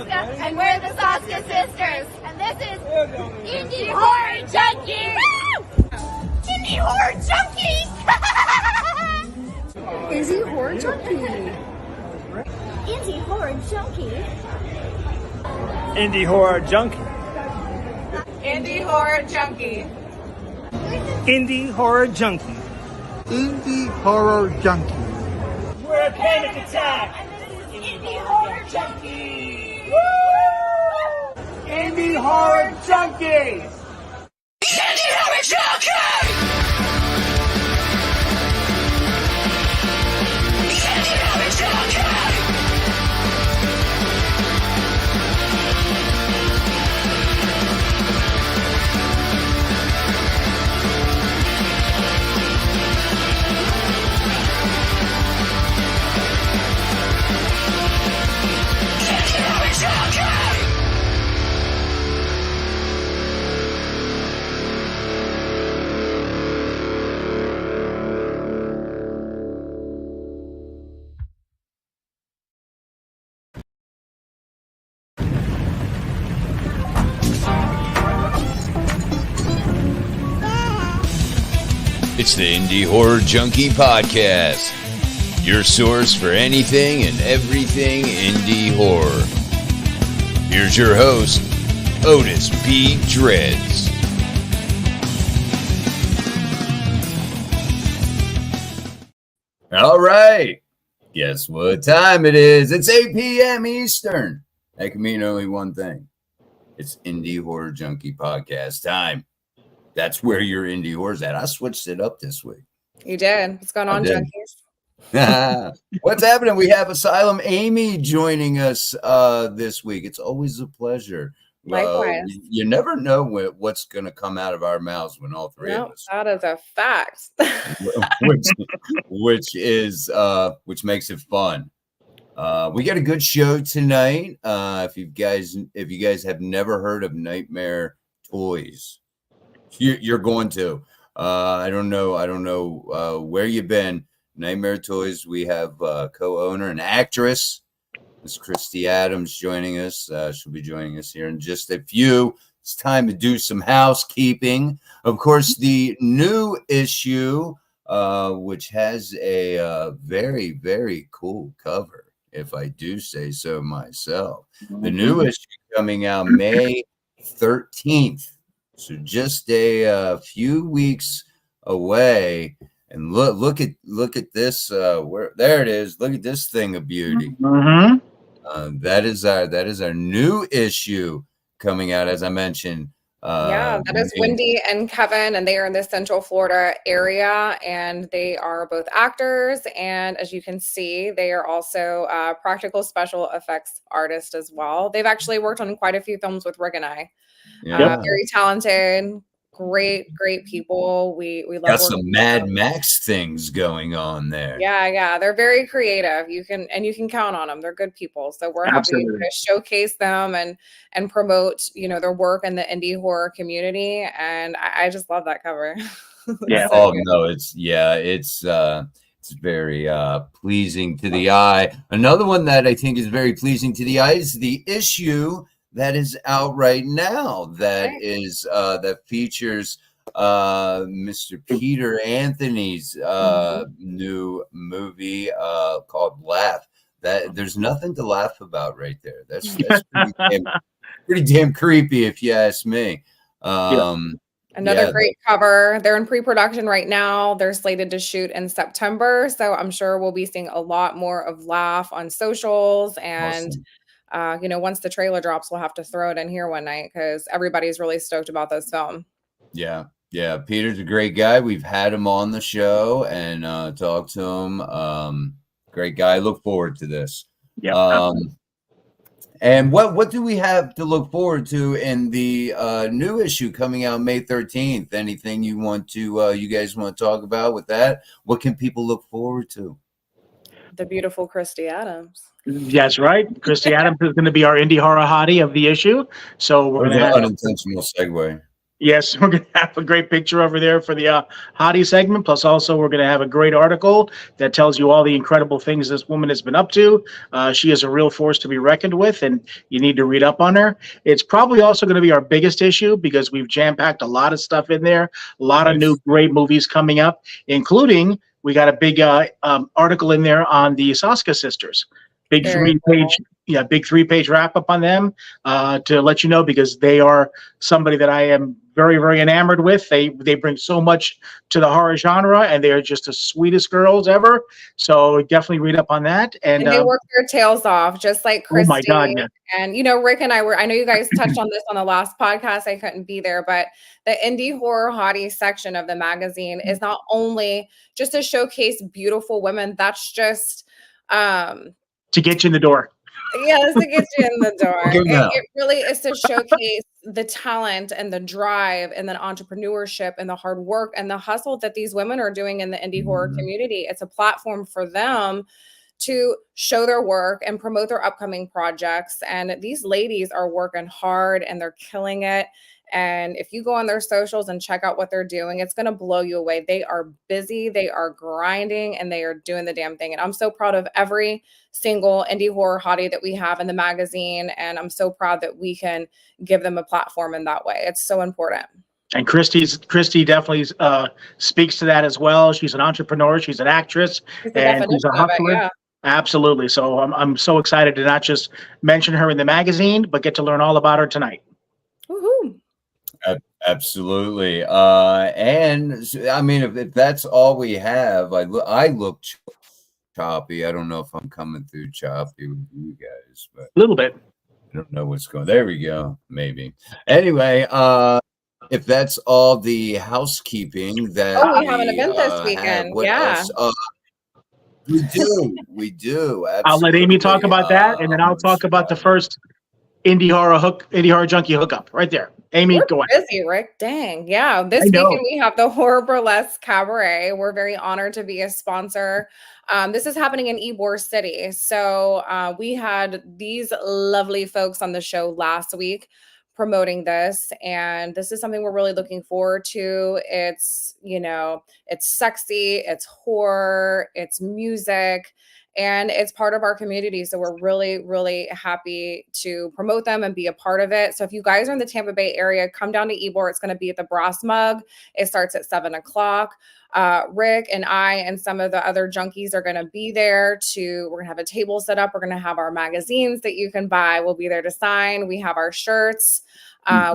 Saska, and we're the Saska Sisters. And this is Indie Horror Junkie. Indie Horror Junkie. Indie Horror Junkie. Indie Horror Junkie. Indie Horror Junkie. Indie Horror Junkie. Indie Horror Junkie. Indie Horror Junkie. We're a panic attack. Indie Horror Junkie. Indie Horror Junkies. Indie Horror Junkie. Indie Horror Junkie. It's the Indie Horror Junkie Podcast, your source for anything and everything indie horror. Here's your host, Otis B. Dreads. All right, guess what time it is? It's 8 p.m. Eastern. That can mean only one thing. It's Indie Horror Junkie Podcast time. That's where your indie horror's at. I switched it up this week. You did. What's going on, junkies? What's happening? We have Asylum Amy joining us this week. It's always a pleasure. Likewise. You never know what's going to come out of our mouths when all three of us. That is a fact. which makes it fun. We got a good show tonight. If you guys have never heard of Nightmare Toys, you're going to. I don't know where you've been. Nightmare Toys. We have co-owner and actress, Miss Kristy Adams, joining us. She'll be joining us here in just a few. It's time to do some housekeeping. Of course, the new issue, which has a very, very cool cover, if I do say so myself. The new issue coming out May 13th. So just a few weeks away, and look at this. There it is. Look at this thing of beauty. Mm-hmm. That is our new issue coming out, as I mentioned. That is Wendy and Kevin, and they are in the Central Florida area, and they are both actors, and as you can see, they are also practical special effects artists as well. They've actually worked on quite a few films with Rick and I. Very talented, great people. We love got some Mad Max things going on there. Yeah, they're very creative. You can count on them. They're good people. So we're happy to showcase them and promote their work in the indie horror community. And I just love that cover. Yeah. So no, it's very pleasing to the eye. Another one that I think is very pleasing to the eye is the issue that is out right now. That features Mr. Peter Anthony's new movie called Laugh. That there's nothing to laugh about right there. That's pretty damn creepy, if you ask me. Another great cover. They're in pre-production right now. They're slated to shoot in September, so I'm sure we'll be seeing a lot more of Laugh on socials. And awesome. Once the trailer drops, we'll have to throw it in here one night because everybody's really stoked about this film. Yeah. Peter's a great guy. We've had him on the show and talked to him. Great guy. Look forward to this. Yeah. And what do we have to look forward to in the new issue coming out May 13th? Anything you guys want to talk about with that? What can people look forward to? The beautiful Kristy Adams. That's right. Kristy Adams is going to be our indie horror hottie of the issue. So we're going to have unintentional segue. Yes, we're going to have a great picture over there for the hottie segment. Plus, also, we're going to have a great article that tells you all the incredible things this woman has been up to. She is a real force to be reckoned with, and you need to read up on her. It's probably also going to be our biggest issue because we've jam-packed a lot of stuff in there, a lot of new great movies coming up, including we got a big article in there on the Saska sisters. Big three-page wrap-up on them to let you know, because they are somebody that I am very, very enamored with. They bring so much to the horror genre, and they are just the sweetest girls ever. So definitely read up on that. And they work their tails off, just like Kristy. Oh my God, yeah. And, Rick and I know you guys touched on this on the last podcast. I couldn't be there, but the Indie Horror Hottie section of the magazine is not only just to showcase beautiful women, that's just to get you in the door. Yes, to get you in the door. It really is to showcase the talent and the drive and the entrepreneurship and the hard work and the hustle that these women are doing in the indie horror community. It's a platform for them to show their work and promote their upcoming projects. And these ladies are working hard and they're killing it. And if you go on their socials and check out what they're doing, it's going to blow you away. They are busy, they are grinding, and they are doing the damn thing. And I'm so proud of every single indie horror hottie that we have in the magazine. And I'm so proud that we can give them a platform in that way. It's so important. And Kristy definitely speaks to that as well. She's an entrepreneur, she's an actress, and she's a hustler. Yeah. Absolutely. So I'm so excited to not just mention her in the magazine, but get to learn all about her tonight. Woohoo. Absolutely. And I mean, if that's all we have, I look choppy. I don't know if I'm coming through choppy with you guys, but a little bit. I don't know what's going. There we go. Maybe. Anyway, if that's all the housekeeping that we have an event this weekend. Yeah. We do. Absolutely. I'll let Amy talk about that, and then I'll talk about the first Indie Horror Junkie hookup right there. Amy, go on. Busy, Rick. Dang. Yeah. This weekend we have the Horror Burlesque Cabaret. We're very honored to be a sponsor. This is happening in Ybor City. So we had these lovely folks on the show last week promoting this, and this is something we're really looking forward to. It's, it's sexy, it's horror, it's music, and it's part of our community. So we're really, really happy to promote them and be a part of it. So if you guys are in the Tampa Bay area, come down to Ybor. It's going to be at the Brass Mug. It starts at 7:00. Rick and I and some of the other junkies are going to be there we're going to have a table set up. We're going to have our magazines that you can buy. We'll be there to sign. We have our shirts.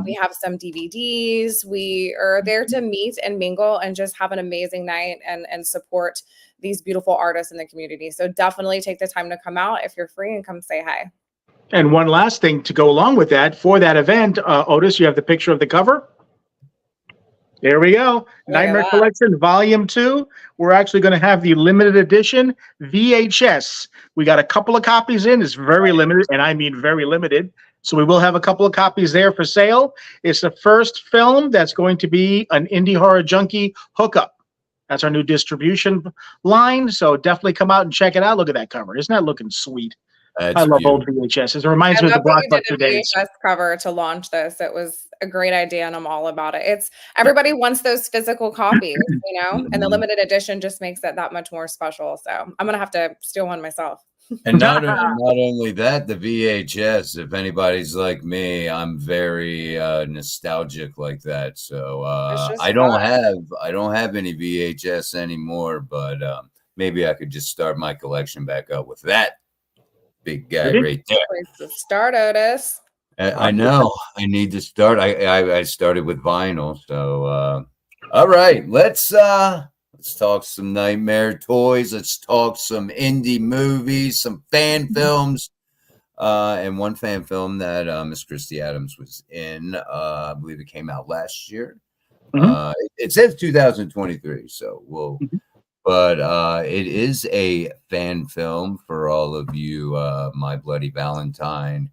We have some DVDs. We are there to meet and mingle and just have an amazing night and support these beautiful artists in the community. So definitely take the time to come out if you're free and come say hi. And one last thing to go along with that, for that event, Otis, you have the picture of the cover. There we go. Nightmare Collection Volume 2. We're actually going to have the limited edition VHS. We got a couple of copies in. It's very limited, and I mean very limited. So we will have a couple of copies there for sale. It's the first film that's going to be an Indie Horror Junkie hookup. That's our new distribution line. So definitely come out and check it out. Look at that cover. Isn't that looking sweet? I love old VHSs. It reminds me of the Blockbuster days. VHS cover to launch this. It was a great idea, and I'm all about it. Everybody wants those physical copies, and the limited edition just makes it that much more special. So I'm gonna have to steal one myself. And not only that, the VHS. If anybody's like me, I'm very nostalgic like that. So I don't have any VHS anymore, but maybe I could just start my collection back up with that big guy right there. To start, Otis. I know. I need to start. I started with vinyl. So all right, let's talk some Nightmare Toys. Let's talk some indie movies, some fan films, and one fan film that Miss Kristy Adams was in. I believe it came out last year. It says 2023, so we'll. But it is a fan film for all of you, My Bloody Valentine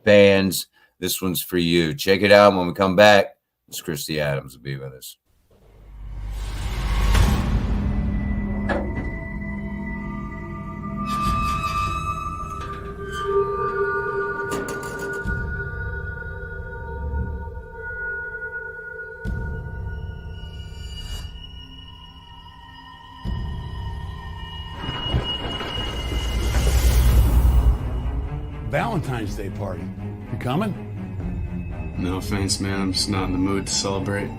fans. This one's for you. Check it out when we come back. Miss Kristy Adams will be with us. Valentine's Day party. You coming? No offense, man. I'm just not in the mood to celebrate.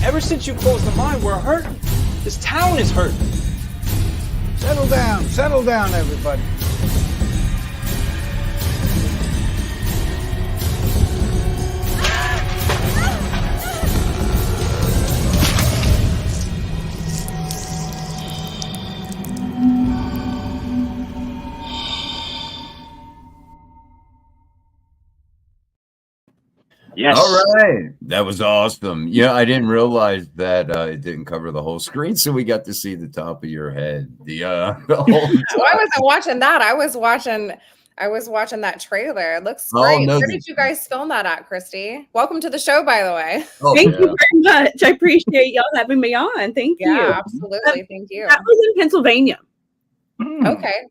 Ever since you closed the mine, we're hurting. This town is hurting. Settle down, everybody. Yes. All right. That was awesome. Yeah, I didn't realize that it didn't cover the whole screen, so we got to see the top of your head. The whole Well, I wasn't watching that. I was watching that trailer. It looks great. no, Where did you guys film that at, Kristy? Welcome to the show, by the way. Oh, Thank yeah. you very much. I appreciate y'all having me on. Thank you. Yeah, absolutely. Thank you. That was in Pennsylvania. Okay.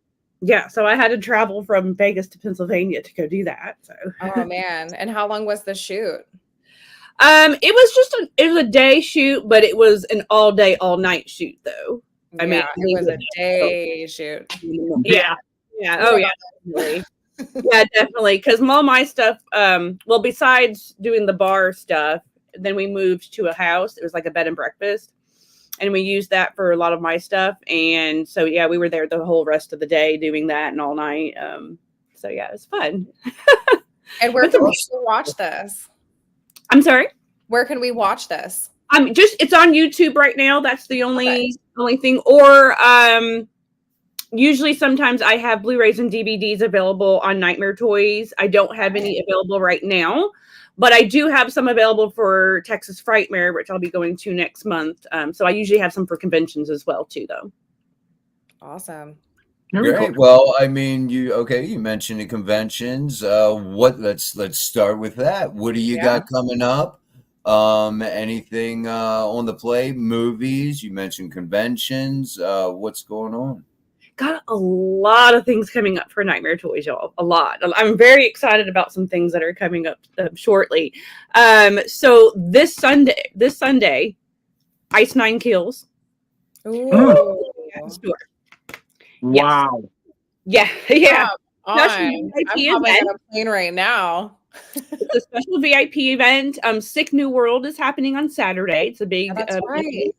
Yeah, so I had to travel from Vegas to Pennsylvania to go do that. So Oh man. And how long was the shoot? it was a day shoot, but it was an all day, all night shoot though. I mean, it was a day shoot. Yeah. Yeah. Oh yeah. Definitely. Yeah, definitely. Because all my stuff, well, besides doing the bar stuff, then we moved to a house. It was like a bed and breakfast. And we used that for a lot of my stuff. And so, yeah, we were there the whole rest of the day doing that and all night. So, yeah, it was fun. And where can we watch this? I'm sorry? Where can we watch this? It's on YouTube right now. That's the only thing. Or usually sometimes I have Blu-rays and DVDs available on Nightmare Toys. I don't have any available right now. But I do have some available for Texas Frightmare, which I'll be going to next month. So I usually have some for conventions as well, too, though. Awesome. Great. Well, I mean, you mentioned the conventions. Let's start with that. What do you got coming up? Anything on the play? Movies? You mentioned conventions. What's going on? Got a lot of things coming up for Nightmare Toys, y'all. A lot. I'm very excited about some things that are coming up shortly. So this Sunday, Ice 9 Kills. Ooh. Wow. Yeah. Yeah. I'm probably on a plane right now. It's a special VIP event. Sick New World is happening on Saturday. It's a big, right.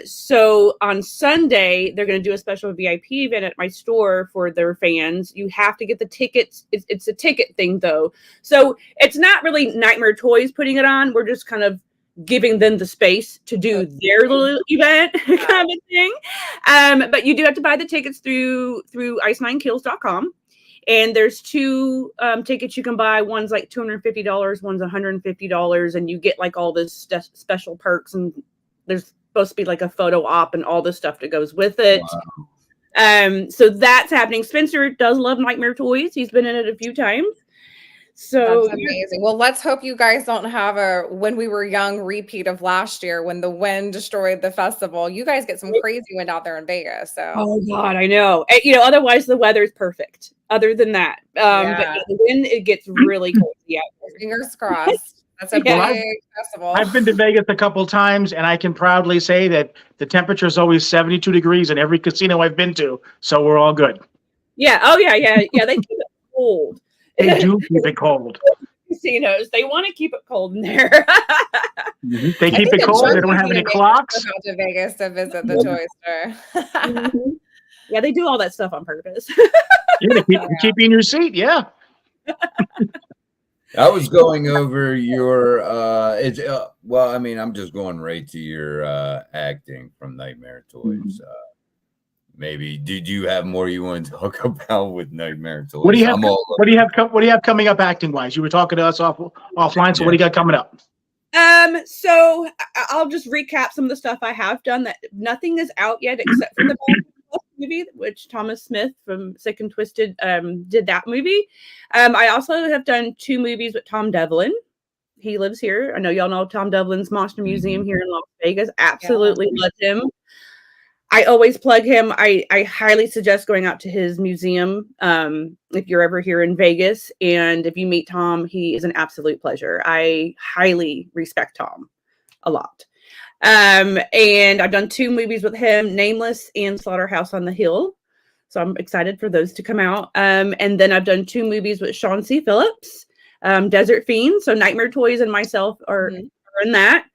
So on Sunday, they're going to do a special VIP event at my store for their fans. You have to get the tickets. It's a ticket thing, though. So it's not really Nightmare Toys putting it on. We're just kind of giving them the space to do their little event kind of thing. But you do have to buy the tickets through ice9kills.com. And there's two tickets you can buy. One's like $250, one's $150, and you get like all this special perks. And there's supposed to be like a photo op and all this stuff that goes with it. Wow. So that's happening. Spencer does love Nightmare Toys. He's been in it a few times. So that's amazing. Well, let's hope you guys don't have a when we were young repeat of last year when the wind destroyed the festival. You guys get some crazy wind out there in Vegas. So oh God, I know. And, otherwise the weather's perfect. Other than that, but the wind, it gets really cold. Fingers crossed. That's a big festival. I've been to Vegas a couple times, and I can proudly say that the temperature is always 72 degrees in every casino I've been to. So we're all good. Yeah. Oh yeah. They keep it cold. They do keep it cold. Casinos, they want to keep it cold in there. They keep it cold. They don't have any clocks. Out to Vegas to visit the toy store. Yeah, they do all that stuff on purpose. Keep you in your seat. Yeah. I was going over your well, I mean, I'm just going right to your acting from Nightmare Toys. Maybe did you have more you want to talk about with Nightmare Toys? What do you have? What do you have coming up acting wise? You were talking to us offline. So what do you got coming up? So I'll just recap some of the stuff I have done. That nothing is out yet except for the movie, which Thomas Smith from Sick and Twisted did that movie. I also have done 2 movies with Tom Devlin. He lives here. I know y'all know Tom Devlin's Monster Museum here in Las Vegas. Absolutely love him. I always plug him. I highly suggest going out to his museum if you're ever here in Vegas. And if you meet Tom, he is an absolute pleasure. I highly respect Tom. a lot. And I've done 2 movies with him, Nameless and Slaughterhouse on the Hill. So I'm excited for those to come out. And then I've done 2 movies with Sean C. Phillips, Desert Fiend. So Nightmare Toys and myself are in that.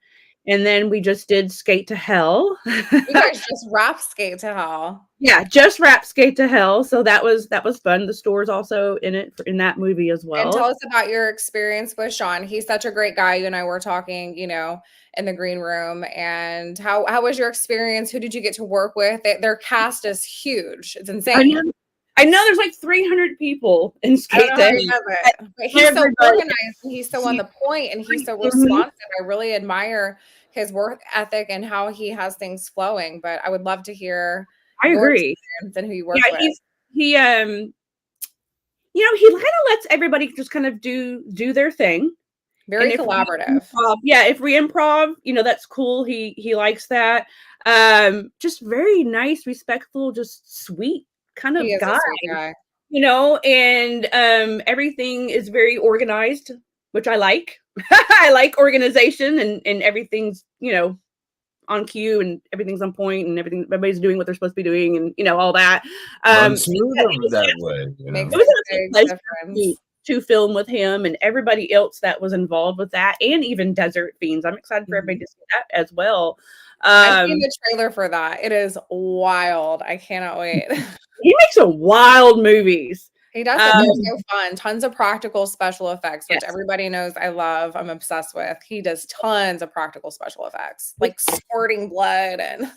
And then we just did Skate to Hell. You guys just wrapped Skate to Hell. Yeah, just wrapped Skate to Hell. So that was fun. The store's also in it in that movie as well. And tell us about your experience with Sean. He's such a great guy. You and I were talking, in the green room. And how was your experience? Who did you get to work with? Their cast is huge. It's insane. I know there's like 300 people in Skate to Hell. But he's so organized and he's so on the point and he's so responsive. I really admire his work ethic and how he has things flowing. But I would love to hear. I agree. And who you work with. He kind of lets everybody just kind of do their thing. Very collaborative. If we improv, that's cool. He likes that. Just very nice, respectful, just sweet kind of guy. And everything is very organized, which I like. I like organization and everything's, on cue and everything's on point and everybody's doing what they're supposed to be doing and all that. That way. It was a pleasure to film with him and everybody else that was involved with that, and even Desert Fiends. I'm excited for everybody to see that as well. I've seen the trailer for that. It is wild. I cannot wait. He makes some wild movies. He does. They're so fun. Tons of practical special effects, which everybody knows I love. I'm obsessed with. He does tons of practical special effects, like squirting blood and.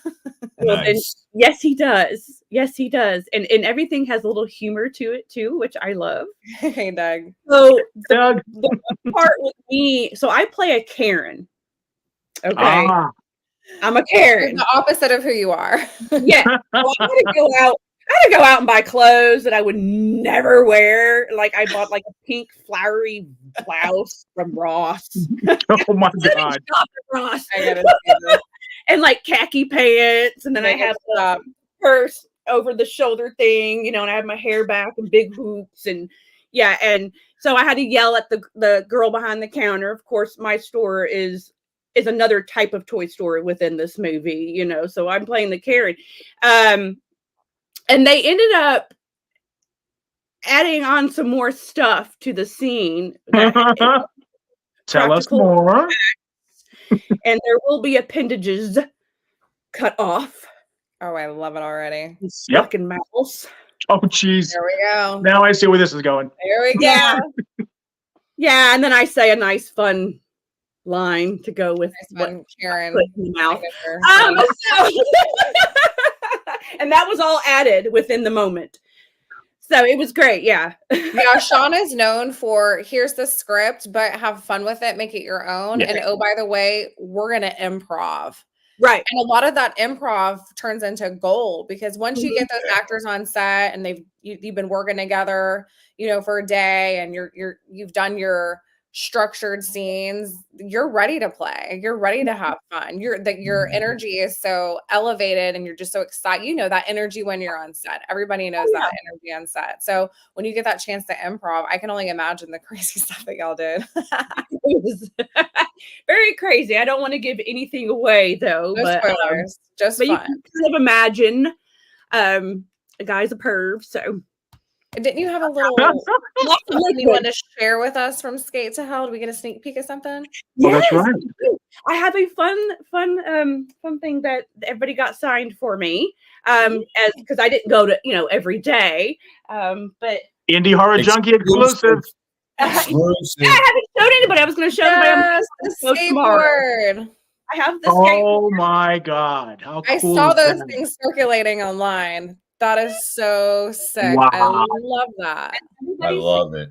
Nice. Yes, he does. Yes, he does. And everything has a little humor to it too, which I love. Hey, Doug. So the part with me, so I play a Karen. Okay. I'm a Karen. The opposite of who you are. Yeah. Well, I had to go out and buy clothes that I would never wear. Like I bought like a pink flowery blouse from Ross. Oh my God. Ross. I gotta see this. And like khaki pants. And then I have the purse over the shoulder thing, and I have my hair back and big hoops. And and so I had to yell at the girl behind the counter. Of course, my store is another type of toy store within this movie, so I'm playing the Karen. And they ended up adding on some more stuff to the scene. Tell us more. And there will be appendages cut off. Oh, I love it already. Stuck in mouths. Oh, jeez. There we go. Now I see where this is going. There we go. Yeah, and then I say a nice, fun line to go with Karen put in the mouth. And that was all added within the moment. So it was great. Yeah. Sean is known for here's the script, but have fun with it, make it your own. Yeah. And oh, by the way, we're going to improv. Right. And a lot of that improv turns into gold because once you get those actors on set and you've been working together, for a day and you've done your structured scenes, you're ready to play. You're ready to have fun. Your energy is so elevated and you're just so excited. That energy when you're on set. Everybody knows that energy on set. So when you get that chance to improv, I can only imagine the crazy stuff that y'all did. It was very crazy. I don't want to give anything away though. No spoilers. Just fun. You can kind of imagine a guy's a perv, so. Didn't you have a little something you want to share with us from Skate to Hell? Did we get a sneak peek of something? Yes, that's right. I have a fun thing that everybody got signed for me. Because I didn't go to every day. But Indie Horror Junkie exclusive. I haven't showed anybody. I was going to show everybody the skateboard. I have the skateboard. Oh my God! How cool! I saw those things circulating online. That is so sick. Wow. I love that. I love it.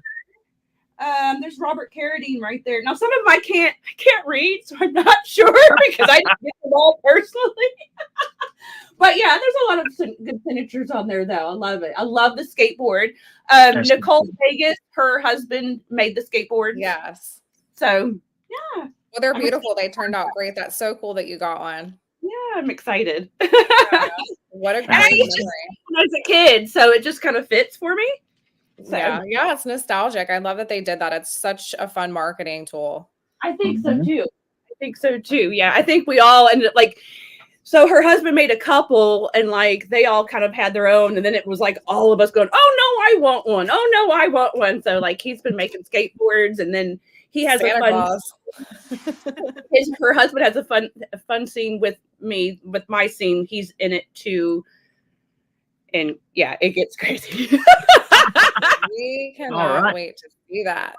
There's Robert Carradine right there. Now, some of them I can't read, so I'm not sure because I didn't get them all personally. But yeah, there's a lot of good signatures on there, though. I love it. I love the skateboard. Nicole Vegas, her husband, made the skateboard. Yes. So, yeah. Well, they're beautiful. They turned out great. That's so cool that you got one. Yeah, I'm excited. Yeah. What a great memory. When I was a kid, so it just kind of fits for me. So. Yeah, it's nostalgic. I love that they did that. It's such a fun marketing tool. I think so too. think so too. Yeah, I think we all ended up like. So her husband made a couple, and like they all kind of had their own, and then it was like all of us going, "Oh no, I want one! Oh no, I want one!" So like he's been making skateboards, and then he has Santa a fun. Claus. Her husband has a fun scene with me, with my scene. He's in it too, and yeah, it gets crazy. We cannot right. wait to see that.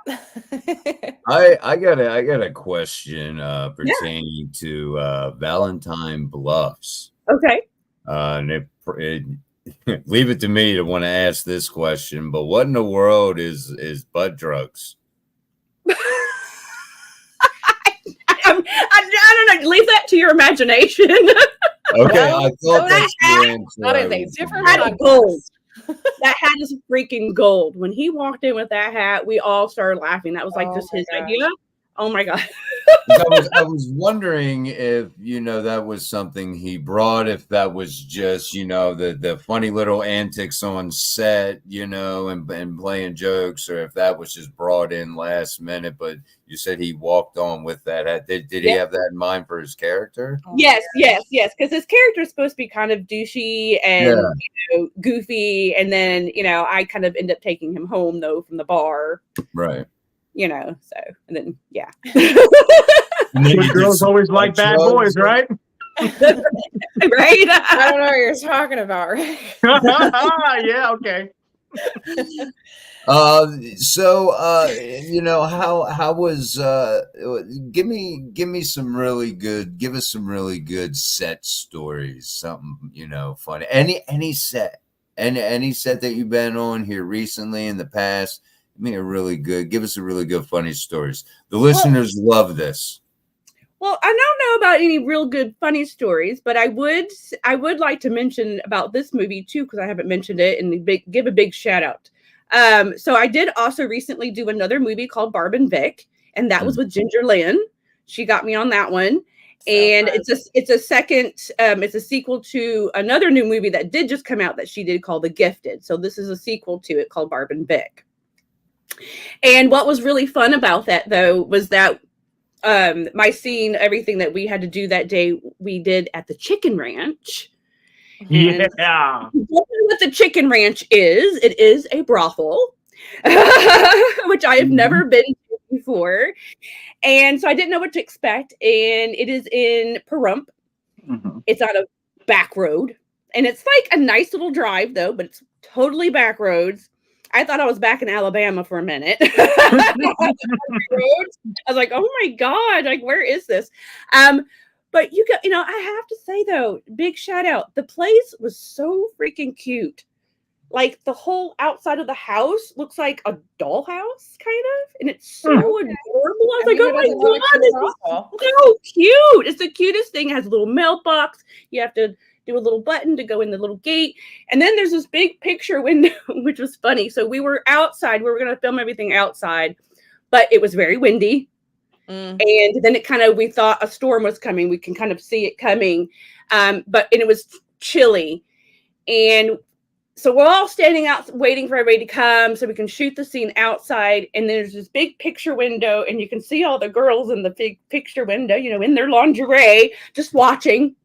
I got a question pertaining to Valentine Bluffs. Okay. And leave it to me to want to ask this question, but what in the world is butt drugs? I don't know. Leave that to your imagination. Okay, I thought that's your answer. That is a different Hat podcast. of gold. That hat is freaking gold. When he walked in with that hat, we all started laughing. That was like just his idea. Oh my god. I was wondering if that was something he brought, if that was just the funny little antics on set, and playing jokes, or if that was just brought in last minute. But you said he walked on with that hat. Did he have that in mind for his character? Yes, because his character is supposed to be kind of douchey and goofy, and then I kind of end up taking him home though from the bar, right? So and then Good girls always like bad boys, right? Right? I don't know what you're talking about, right? Yeah, okay. So how was give us some really good set stories, something funny. Any set that you've been on here recently in the past. Give us a really good funny stories. The listeners love this. Well, I don't know about any real good funny stories, but I would like to mention about this movie too, because I haven't mentioned it, and give a big shout out. So I did also recently do another movie called Barb and Vic, and that was with Ginger Lynn. She got me on that one. And it's a second, it's a sequel to another new movie that did just come out that she did called The Gifted. So this is a sequel to it called Barb and Vic. And what was really fun about that, though, was that my scene, everything that we had to do that day, we did at the Chicken Ranch. And what the Chicken Ranch is, it is a brothel, which I have never been to before. And so I didn't know what to expect. And it is in Pahrump. It's on a back road. And it's like a nice little drive, though, but it's totally back roads. I thought I was back in Alabama for a minute. I was like, oh my God, like, where is this? But I have to say though, big shout out. The place was so freaking cute. Like the whole outside of the house looks like a dollhouse kind of, and it's so adorable. I was like, oh my God, this is so cute. It's the cutest thing. It has a little mailbox. You have to do a little button to go in the little gate. And then there's this big picture window, which was funny. So we were outside. We were going to film everything outside, but it was very windy. And then we thought a storm was coming. We can kind of see it coming. But it was chilly. And so we're all standing out waiting for everybody to come so we can shoot the scene outside. And there's this big picture window, and you can see all the girls in the big picture window, in their lingerie, just watching.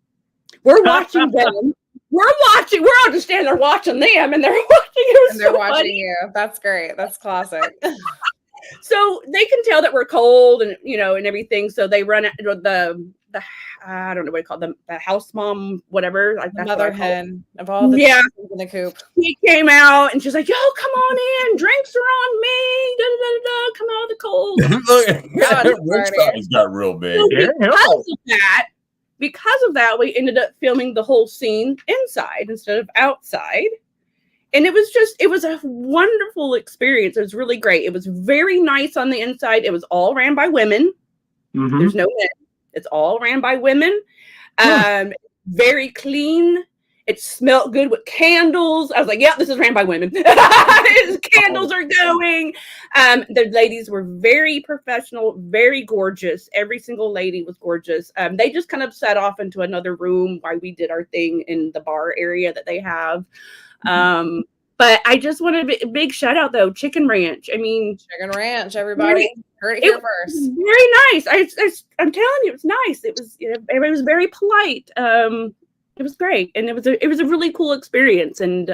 We're watching them. We're all just standing there watching them, and they're watching. They're watching you. That's great. That's classic. So they can tell that we're cold and and everything. So they run the I don't know what to call them, the house mom, whatever. Like that's mother hen of all the chickens in the coop. She came out and she's like, "Yo, come on in. Drinks are on me. Da, da, da, da. Come out of the cold." Woodstock's got real big. Because of that, we ended up filming the whole scene inside instead of outside. And it was a wonderful experience. It was really great. It was very nice on the inside. It was all ran by women. There's no men. It's all ran by women. Very clean. It smelled good with candles. I was like, yeah, this is ran by women. Candles are going. The ladies were very professional, very gorgeous. Every single lady was gorgeous. They just kind of set off into another room while we did our thing in the bar area that they have. But I just want a big shout out though, Chicken Ranch. I mean, Chicken Ranch, everybody. Heard it here first. Very nice. I'm telling you, it was nice. It was, everybody was very polite. It was great, and it was a really cool experience. And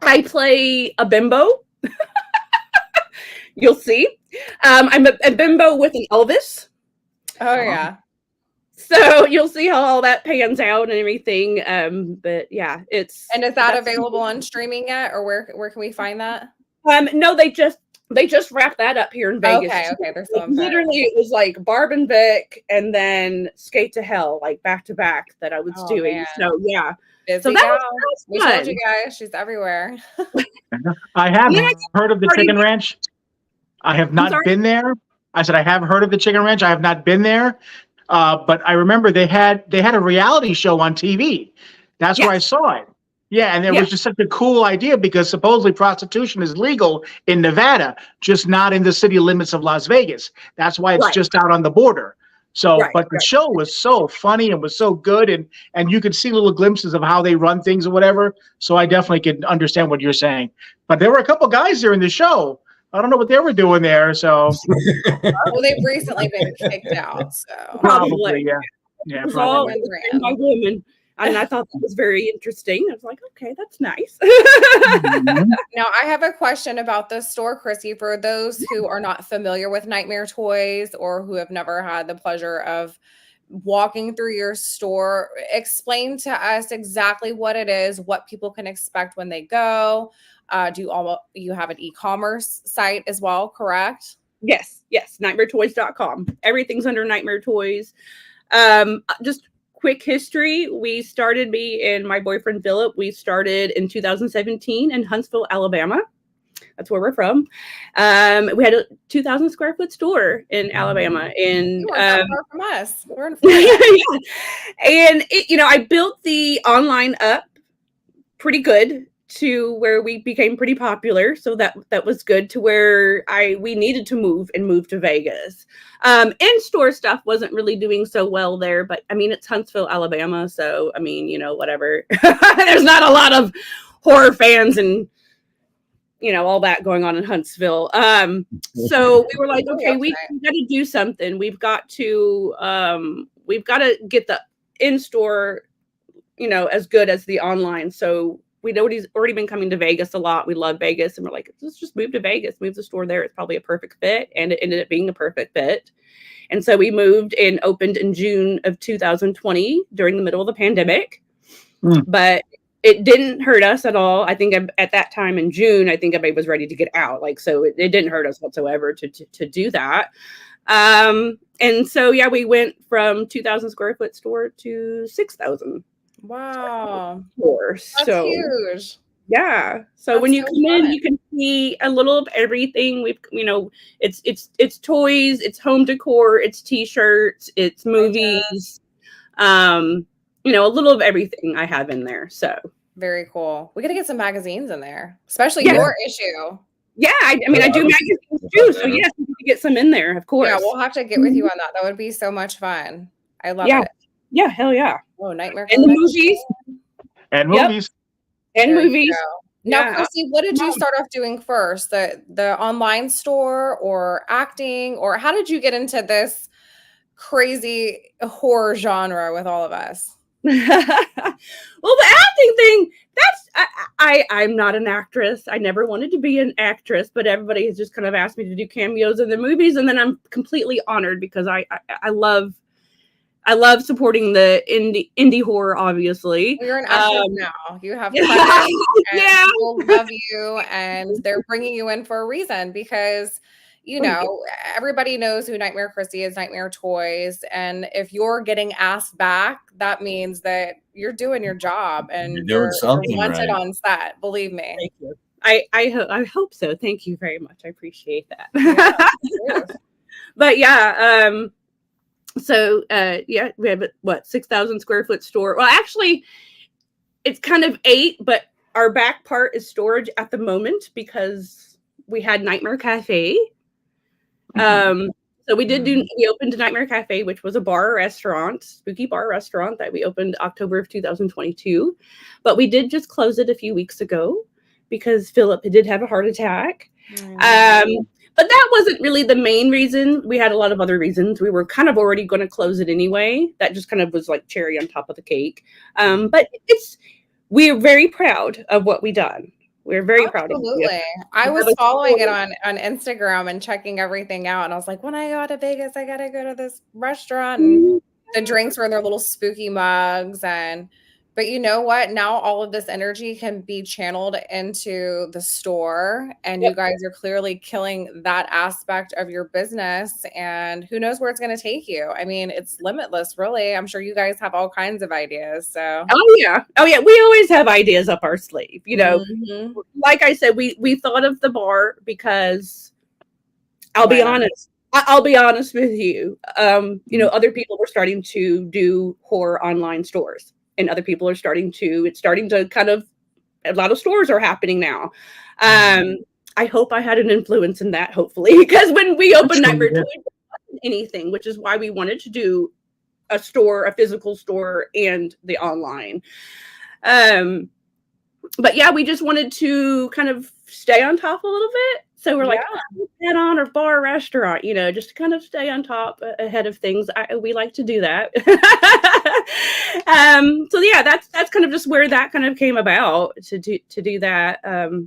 I play a bimbo. You'll see. I'm a bimbo with an Elvis. Oh yeah. So you'll see how all that pans out and everything. But yeah, it's. And is that available on streaming yet, or where can we find that? No, they just wrapped that up here in Vegas. Okay, they're still literally it was like Barb and Vic, and then Skate to Hell, like back to back that I was doing. Man. So yeah, busy so that was we told you guys she's everywhere. I have heard of the Chicken Ranch. I have not been there. I said I have heard of the Chicken Ranch. I have not been there. But I remember they had a reality show on TV. That's where I saw it. Yeah, and it was just such a cool idea because supposedly prostitution is legal in Nevada, just not in the city limits of Las Vegas. That's why it's just out on the border. So, but the show was so funny and was so good, and you could see little glimpses of how they run things or whatever. So I definitely can understand what you're saying. But there were a couple guys there in the show. I don't know what they were doing there. So, well, they've recently been kicked out. So probably, yeah, probably. By women. And I thought that was very interesting. I was like, okay, that's nice. Now, I have a question about the store, Kristy. For those who are not familiar with Nightmare Toys or who have never had the pleasure of walking through your store, explain to us exactly what it is, what people can expect when they go. You have an e-commerce site as well, correct? Yes, nightmaretoys.com. Everything's under Nightmare Toys. Just quick history. Me and my boyfriend Philip, we started in 2017 in Huntsville, Alabama. That's where we're from. We had a 2,000 square foot store in Alabama, and you weren't far from us. We're in Florida. And I built the online up pretty good to where we became pretty popular. So that was good to where we needed to move to Vegas. In-store stuff wasn't really doing so well there, but I mean, it's Huntsville, Alabama. So, I mean, whatever. There's not a lot of horror fans and, all that going on in Huntsville. So we were like, okay, we got to do something. We've got to get the in-store, as good as the online. So we know he's already been coming to Vegas a lot. We love Vegas. And we're like, let's just move to Vegas, move the store there. It's probably a perfect fit. And it ended up being a perfect fit. And so we moved and opened in June of 2020 during the middle of the pandemic. But it didn't hurt us at all. I think at that time in June, I think everybody was ready to get out. So it didn't hurt us whatsoever to do that. And so, we went from 2,000 square foot store to 6,000. Wow. That's huge. Yeah. So when you come in, you can see a little of everything. It's toys, it's home decor, it's t-shirts, it's movies. A little of everything I have in there. So very cool. We got to get some magazines in there, especially your issue. Yeah, I do magazines too. So yes, we can get some in there, of course. Yeah, we'll have to get with you on that. That would be so much fun. I love it. Yeah, hell yeah. Oh, Nightmare. And the movies. And movies. And movies. Now, Kristy, what did you start off doing first? The online store or acting? Or how did you get into this crazy horror genre with all of us? Well, the acting thing, I'm not an actress. I never wanted to be an actress, but everybody has just kind of asked me to do cameos in the movies. And then I'm completely honored because I love supporting the indie horror, obviously. You're an actor now. You have people love you, and they're bringing you in for a reason because, everybody knows who Nightmare Kristy is, Nightmare Toys. And if you're getting asked back, that means that you're doing your job and you're wanted on set. Believe me. Thank you. I hope so. Thank you very much. I appreciate that. Yeah, but so we have 6,000 square foot store. Well, actually, it's kind of 8, but our back part is storage at the moment because we had Nightmare Cafe. So we opened a Nightmare Cafe, which was a spooky bar restaurant that we opened October of 2022. But we did just close it a few weeks ago. because Philip did have a heart attack. But that wasn't really the main reason. We had a lot of other reasons. We were kind of already going to close it anyway. That just kind of was like cherry on top of the cake. But we're very proud of what we done. We're very proud of it. Absolutely. I was following it on Instagram and checking everything out. And I was like, when I go to Vegas, I got to go to this restaurant. And the drinks were in their little spooky mugs. But you know what? Now all of this energy can be channeled into the store. And you guys are clearly killing that aspect of your business. And who knows where it's going to take you? I mean, it's limitless, really. I'm sure you guys have all kinds of ideas. So. Oh yeah. We always have ideas up our sleeve. You know, like I said, we thought of the bar because I'll be honest with you. You know, other people were starting to do horror online stores. And other people are starting to kind of, a lot of stores are happening now. I hope I had an influence in that, hopefully, because when we opened Nightmare Toys, it wasn't anything, which is why we wanted to do a physical store and the online. But yeah, we just wanted to kind of stay on top a little bit. So we're like, head on our bar restaurant, you know, just to kind of stay on top ahead of things. We like to do that. So yeah, that's kind of just where that kind of came about to do that.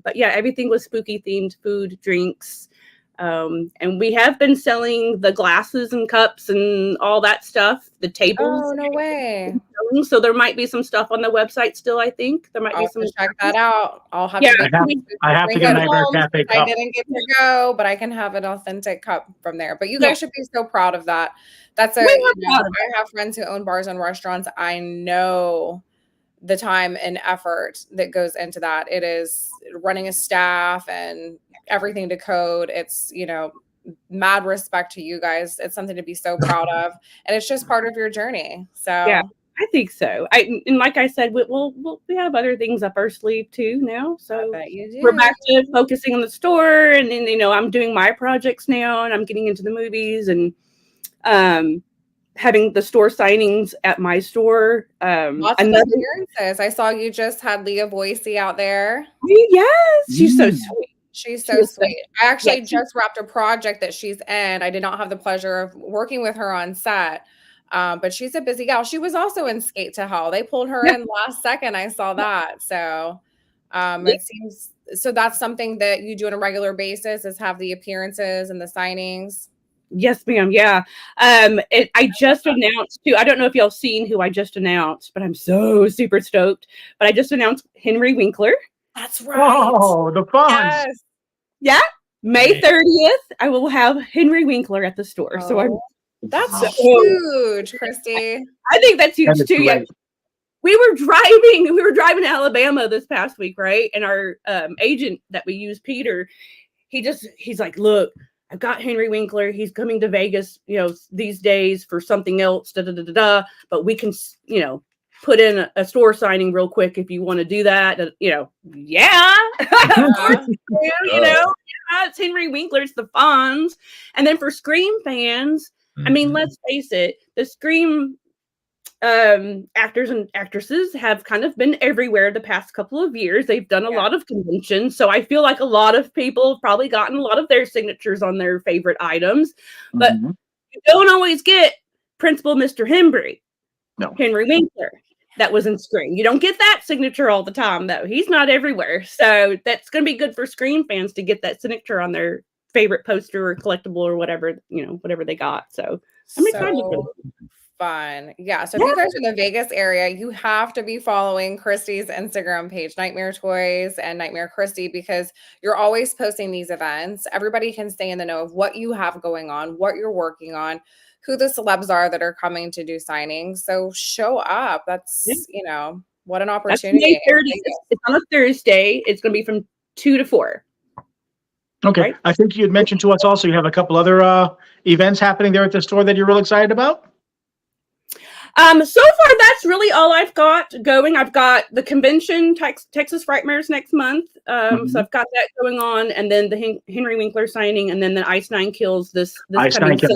But yeah, everything was spooky themed, food, drinks. And we have been selling the glasses and cups and all that stuff, the tables. Oh, no way. So there might be some stuff on the website still, I think. There might be some. Check that out. I'll have I have to get a Nightmare Cafe cup. I didn't get to go, but I can have an authentic cup from there. But you guys should be so proud of that. That's I have friends who own bars and restaurants. I know the time and effort that goes into that. It is running a staff and everything to code. It's, you know, mad respect to you guys. It's something to be so proud of. And it's just part of your journey. So yeah, I think so. And like I said, we have other things up our sleeve too now. So we're back to focusing on the store. And then, you know, I'm doing my projects now and I'm getting into the movies and having the store signings at my store. Lots of appearances. I saw you just had Leah Boise out there. Yes, she's so sweet. She's so sweet. I actually just wrapped a project that she's in. I did not have the pleasure of working with her on set, but she's a busy gal. She was also in Skate to Hell. They pulled her in last second. I saw that. So it seems so. That's something that you do on a regular basis, is have the appearances and the signings. Yes, ma'am. Yeah. I just announced too. I don't know if y'all seen who I just announced, but I'm so super stoked. But I just announced Henry Winkler. That's right. Oh, the fun. Yes. Yeah. May 30th, I will have Henry Winkler at the store. Oh, so that's huge, Kristy. I think that's huge too. Yeah. We were driving to Alabama this past week, right? And our agent that we use, Peter, he's like, look, I've got Henry Winkler. He's coming to Vegas, you know, these days for something else, but we can, you know, put in a store signing real quick if you want to do that. You know, yeah. Of course, you know, it's Henry Winkler, it's the Fonz. And then for Scream fans, I mean, let's face it, the Scream actors and actresses have kind of been everywhere the past couple of years. They've done a lot of conventions. So I feel like a lot of people have probably gotten a lot of their signatures on their favorite items. But you don't always get Principal Mr. Hembry. No. Henry Winkler. That was in Scream. You don't get that signature all the time, though. He's not everywhere. So that's going to be good for Scream fans to get that signature on their favorite poster or collectible or whatever, you know, whatever they got. So I'm excited. Fun. Yeah. So if you guys are in the Vegas area, you have to be following Kristy's Instagram page, Nightmare Toys and Nightmare Kristy, because you're always posting these events. Everybody can stay in the know of what you have going on, what you're working on, who the celebs are that are coming to do signings. So show up. That's, you know, what an opportunity. May 30th. It's on a Thursday. It's going to be from 2 to 4. Okay. Right? I think you had mentioned to us also you have a couple other events happening there at the store that you're real excited about. So far, that's really all I've got going. I've got the convention, Texas Frightmares next month. So I've got that going on, and then the Henry Winkler signing, and then the Ice Nine Kills this coming Sunday.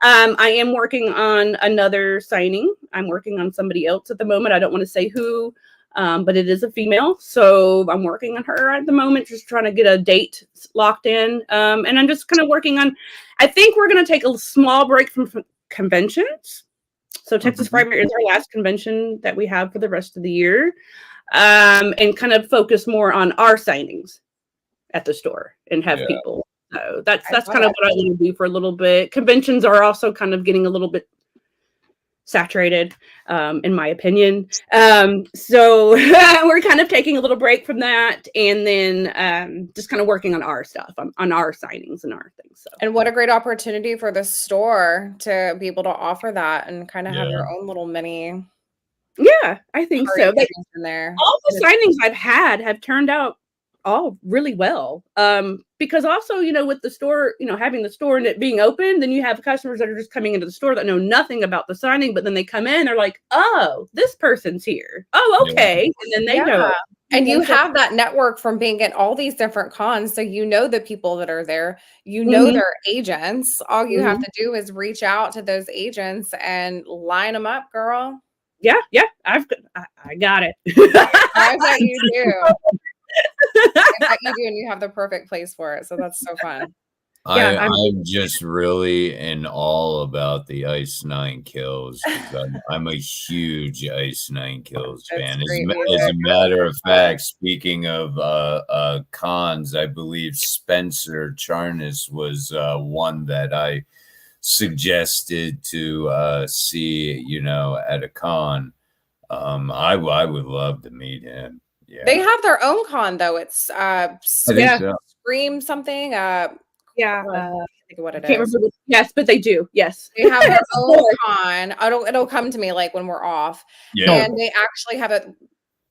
I am working on another signing. I'm working on somebody else at the moment. I don't want to say who, but it is a female, so I'm working on her at the moment, just trying to get a date locked in. And I'm just kind of working on, I think we're going to take a small break from conventions. So Texas Frightmare is our last convention that we have for the rest of the year, and kind of focus more on our signings at the store and have people. So that's kind of what I want to do for a little bit. Conventions are also kind of getting a little bit saturated, in my opinion. So we're kind of taking a little break from that, and then just kind of working on our stuff, on our signings and our things. So. And what a great opportunity for the store to be able to offer that and kind of have your own little mini. Yeah, I think so. Like, in there. All the signings I've had have turned out all really well. Because also, with the store, having the store and it being open, then you have customers that are just coming into the store that know nothing about the signing, but then they come in, they're like, oh, this person's here. Oh, okay. And then they know. And you have that network from being at all these different cons. So the people that are there, their agents. All you have to do is reach out to those agents and line them up, girl. Yeah. I got it. I bet you do. I bet you do, and you have the perfect place for it. So that's so fun. I'm just really in awe about the Ice 9 Kills. I'm a huge Ice 9 Kills fan. As a matter of fact, speaking of cons, I believe Spencer Charnas was one that I suggested to see, at a con. I would love to meet him. Yeah. They have their own con though. It's Scream something. I think what it is. Yes, but they do. Yes, they have their own con. It'll come to me like when we're off. Yeah. And they actually have it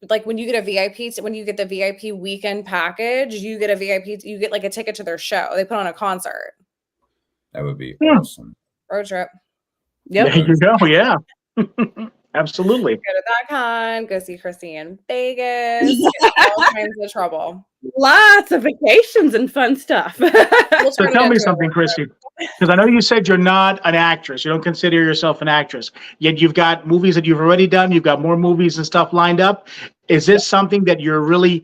like when you get a VIP. When you get the VIP weekend package, you get a VIP. You get like a ticket to their show. They put on a concert. That would be awesome. Road trip. Yep. There you go. Yeah. Absolutely. Go to that con, go see Kristy in Vegas, get all kinds of trouble. Lots of vacations and fun stuff. So tell me something, Kristy, because I know you said you're not an actress. You don't consider yourself an actress. Yet you've got movies that you've already done. You've got more movies and stuff lined up. Is this something that you're really...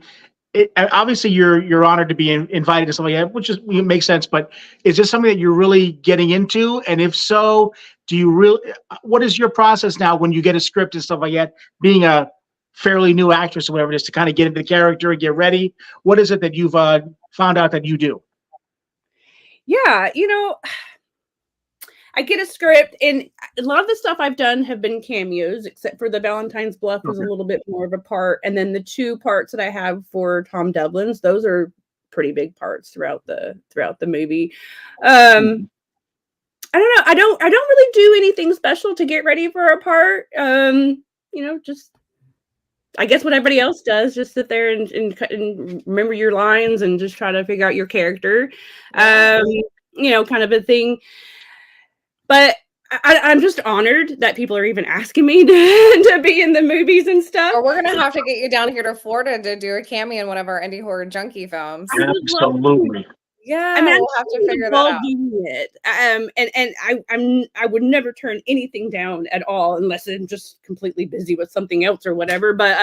obviously, you're honored to be invited to something like that, which makes sense. But is this something that you're really getting into? And if so, what is your process now when you get a script and stuff like that? Being a fairly new actress or whatever it is, to kind of get into the character and get ready. What is it that you've found out that you do? Yeah, I get a script, and a lot of the stuff I've done have been cameos, except for the Valentine's Bluff was a little bit more of a part. And then the 2 parts that I have for Tom Dublin's, those are pretty big parts throughout the movie. I don't know. I don't really do anything special to get ready for a part. Just I guess what everybody else does, just sit there and remember your lines and just try to figure out your character. Kind of a thing. But I'm just honored that people are even asking me to be in the movies and stuff. Or we're going to have to get you down here to Florida to do a cameo in one of our Indie Horror Junkie films. Absolutely. Yeah, we'll have to figure that out. And I would never turn anything down at all unless I'm just completely busy with something else or whatever. But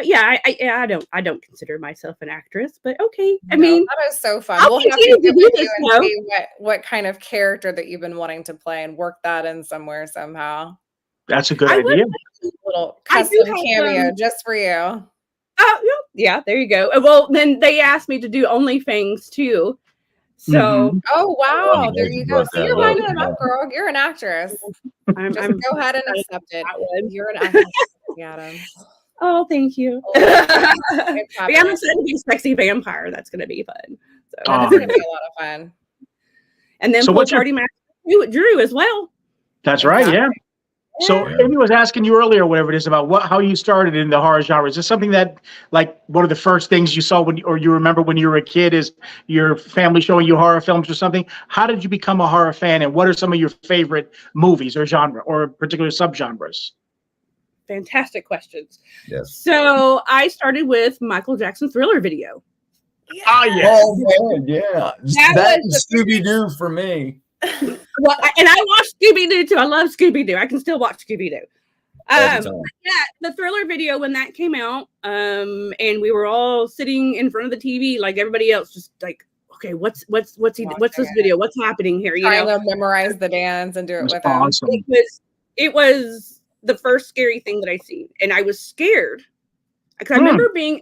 yeah, I don't consider myself an actress, but okay. I mean, that is so fun. We'll have to get with you and see what kind of character that you've been wanting to play and work that in somewhere somehow. That's a good idea. A little custom cameo just for you. Oh, yeah, there you go. Well, then they asked me to do OnlyFans too. So, oh wow, there you go. So you're lining it up, girl. You're an actress. I'm go ahead and accept it. You're an actress, Adams. Oh, thank you. Yeah, I'm excited to be a sexy vampire. That's going to be fun. So that's going to be a lot of fun. And then pool party master Drew as well. That's right. Yeah. So Amy was asking you earlier, whatever it is, about how you started in the horror genre. Is this something that, like, one of the first things you saw or you remember when you were a kid is your family showing you horror films or something? How did you become a horror fan, and what are some of your favorite movies or genre or particular subgenres? Fantastic questions. Yes. So I started with Michael Jackson Thriller video. Oh man, yeah. That was Scooby-Doo for me. Well, and I watched Scooby-Doo too. I love Scooby-Doo. I can still watch Scooby-Doo. All the time. Yeah, the Thriller video when that came out, and we were all sitting in front of the TV like everybody else, just like, okay, what's this video? What's happening here? You Trying know, to memorize the dance and do it with awesome. them. It was the first scary thing that I seen, and I was scared because I remember being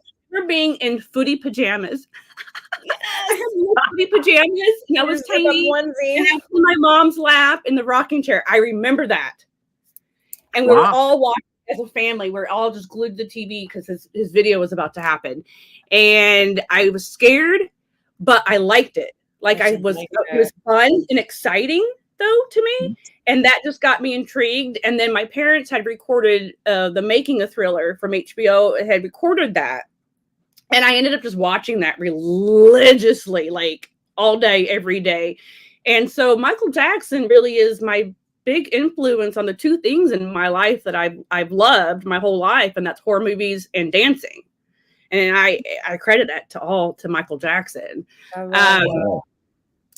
in footy pajamas. I had little footy pajamas, and I was tiny, and I was in my mom's lap in the rocking chair. I remember that. And we were all watching as a family. We are all just glued to the TV because his video was about to happen. And I was scared, but I liked it. Like it was fun and exciting, though, to me. And that just got me intrigued. And then my parents had recorded the Making a Thriller from HBO. It had recorded that. And I ended up just watching that religiously, like all day, every day. And so Michael Jackson really is my big influence on the two things in my life that I've loved my whole life, and that's horror movies and dancing. And I credit that to Michael Jackson.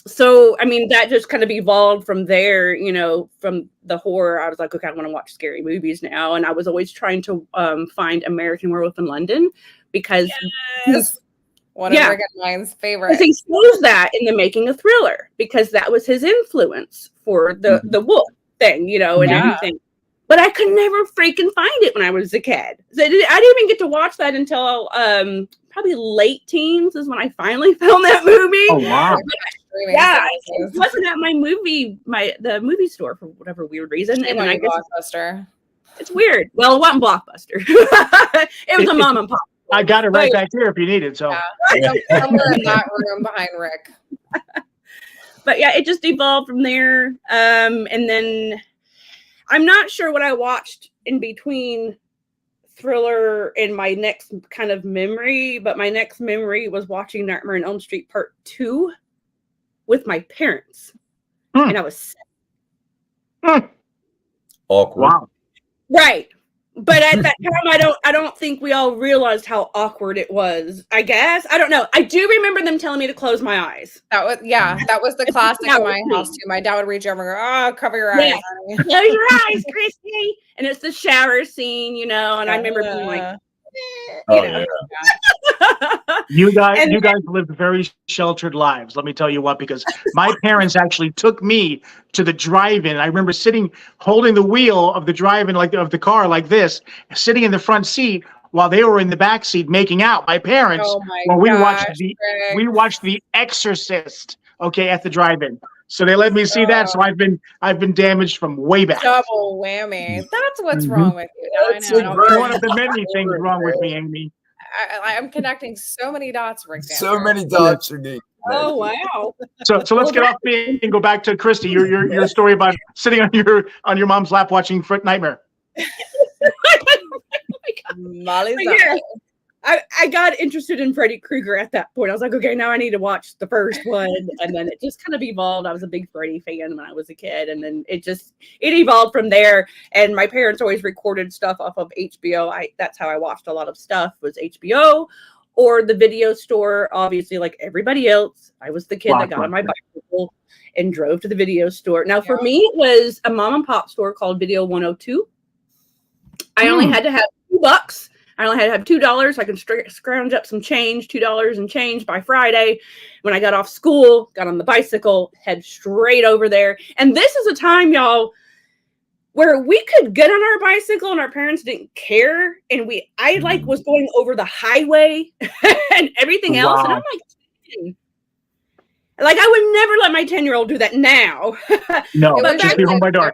So I mean, that just kind of evolved from there. You know, from the horror, I was like, okay, I want to watch scary movies now, and I was always trying to find American Werewolf in London because one of Rick and mine's favorites. He shows that in The Making a Thriller because that was his influence for the wolf thing, you know, and everything. But I could never freaking find it when I was a kid. So I didn't even get to watch that until probably late teens is when I finally found that movie. Oh wow! Yeah, it wasn't at the movie store for whatever weird reason. And I guess Blockbuster. It's weird. Well, it wasn't Blockbuster. It was a mom and pop. I got it right back here if you need it. So somewhere in that room behind Rick. But yeah, it just evolved from there. And then I'm not sure what I watched in between Thriller and my next kind of memory, but my next memory was watching Nightmare on Elm Street Part 2 with my parents. And I was sick. Awkward. Wow. Right. But at that time, I don't think we all realized how awkward it was. I guess I don't know. I do remember them telling me to close my eyes. That was the classic in my house too. My dad would reach over and go, "Oh, cover your eyes, honey." Close your eyes, Kristy. And it's the shower scene, you know. And I remember being like, You guys lived very sheltered lives. Let me tell you what, because my parents actually took me to the drive-in. I remember holding the wheel of the drive-in, like of the car, like this, sitting in the front seat while they were in the back seat making out. My parents, we watched The Exorcist, at the drive-in. So they let me see that. So I've been damaged from way back. Double whammy. That's what's wrong with you. That's one of the many things wrong with me, Amy. I'm connecting so many dots, Rick. So many dots are neat. Oh wow! So let's get off me and go back to Kristy. Your story about sitting on your mom's lap watching Nightmare. Molly's I got interested in Freddy Krueger at that point. I was like, okay, now I need to watch the first one. And then it just kind of evolved. I was a big Freddy fan when I was a kid. And then it evolved from there. And my parents always recorded stuff off of HBO. That's how I watched a lot of stuff, was HBO or the video store. Obviously, like everybody else, I was the kid that got on my bicycle and drove to the video store. Now, for me, it was a mom and pop store called Video 102. I only had to have $2. I only had to have $2. I could scrounge up some change, $2 and change by Friday. When I got off school, got on the bicycle, head straight over there. And this is a time, y'all, where we could get on our bicycle and our parents didn't care. And I was going over the highway and everything else. And I'm like, I would never let my 10-year-old do that now. No, just be home by dark.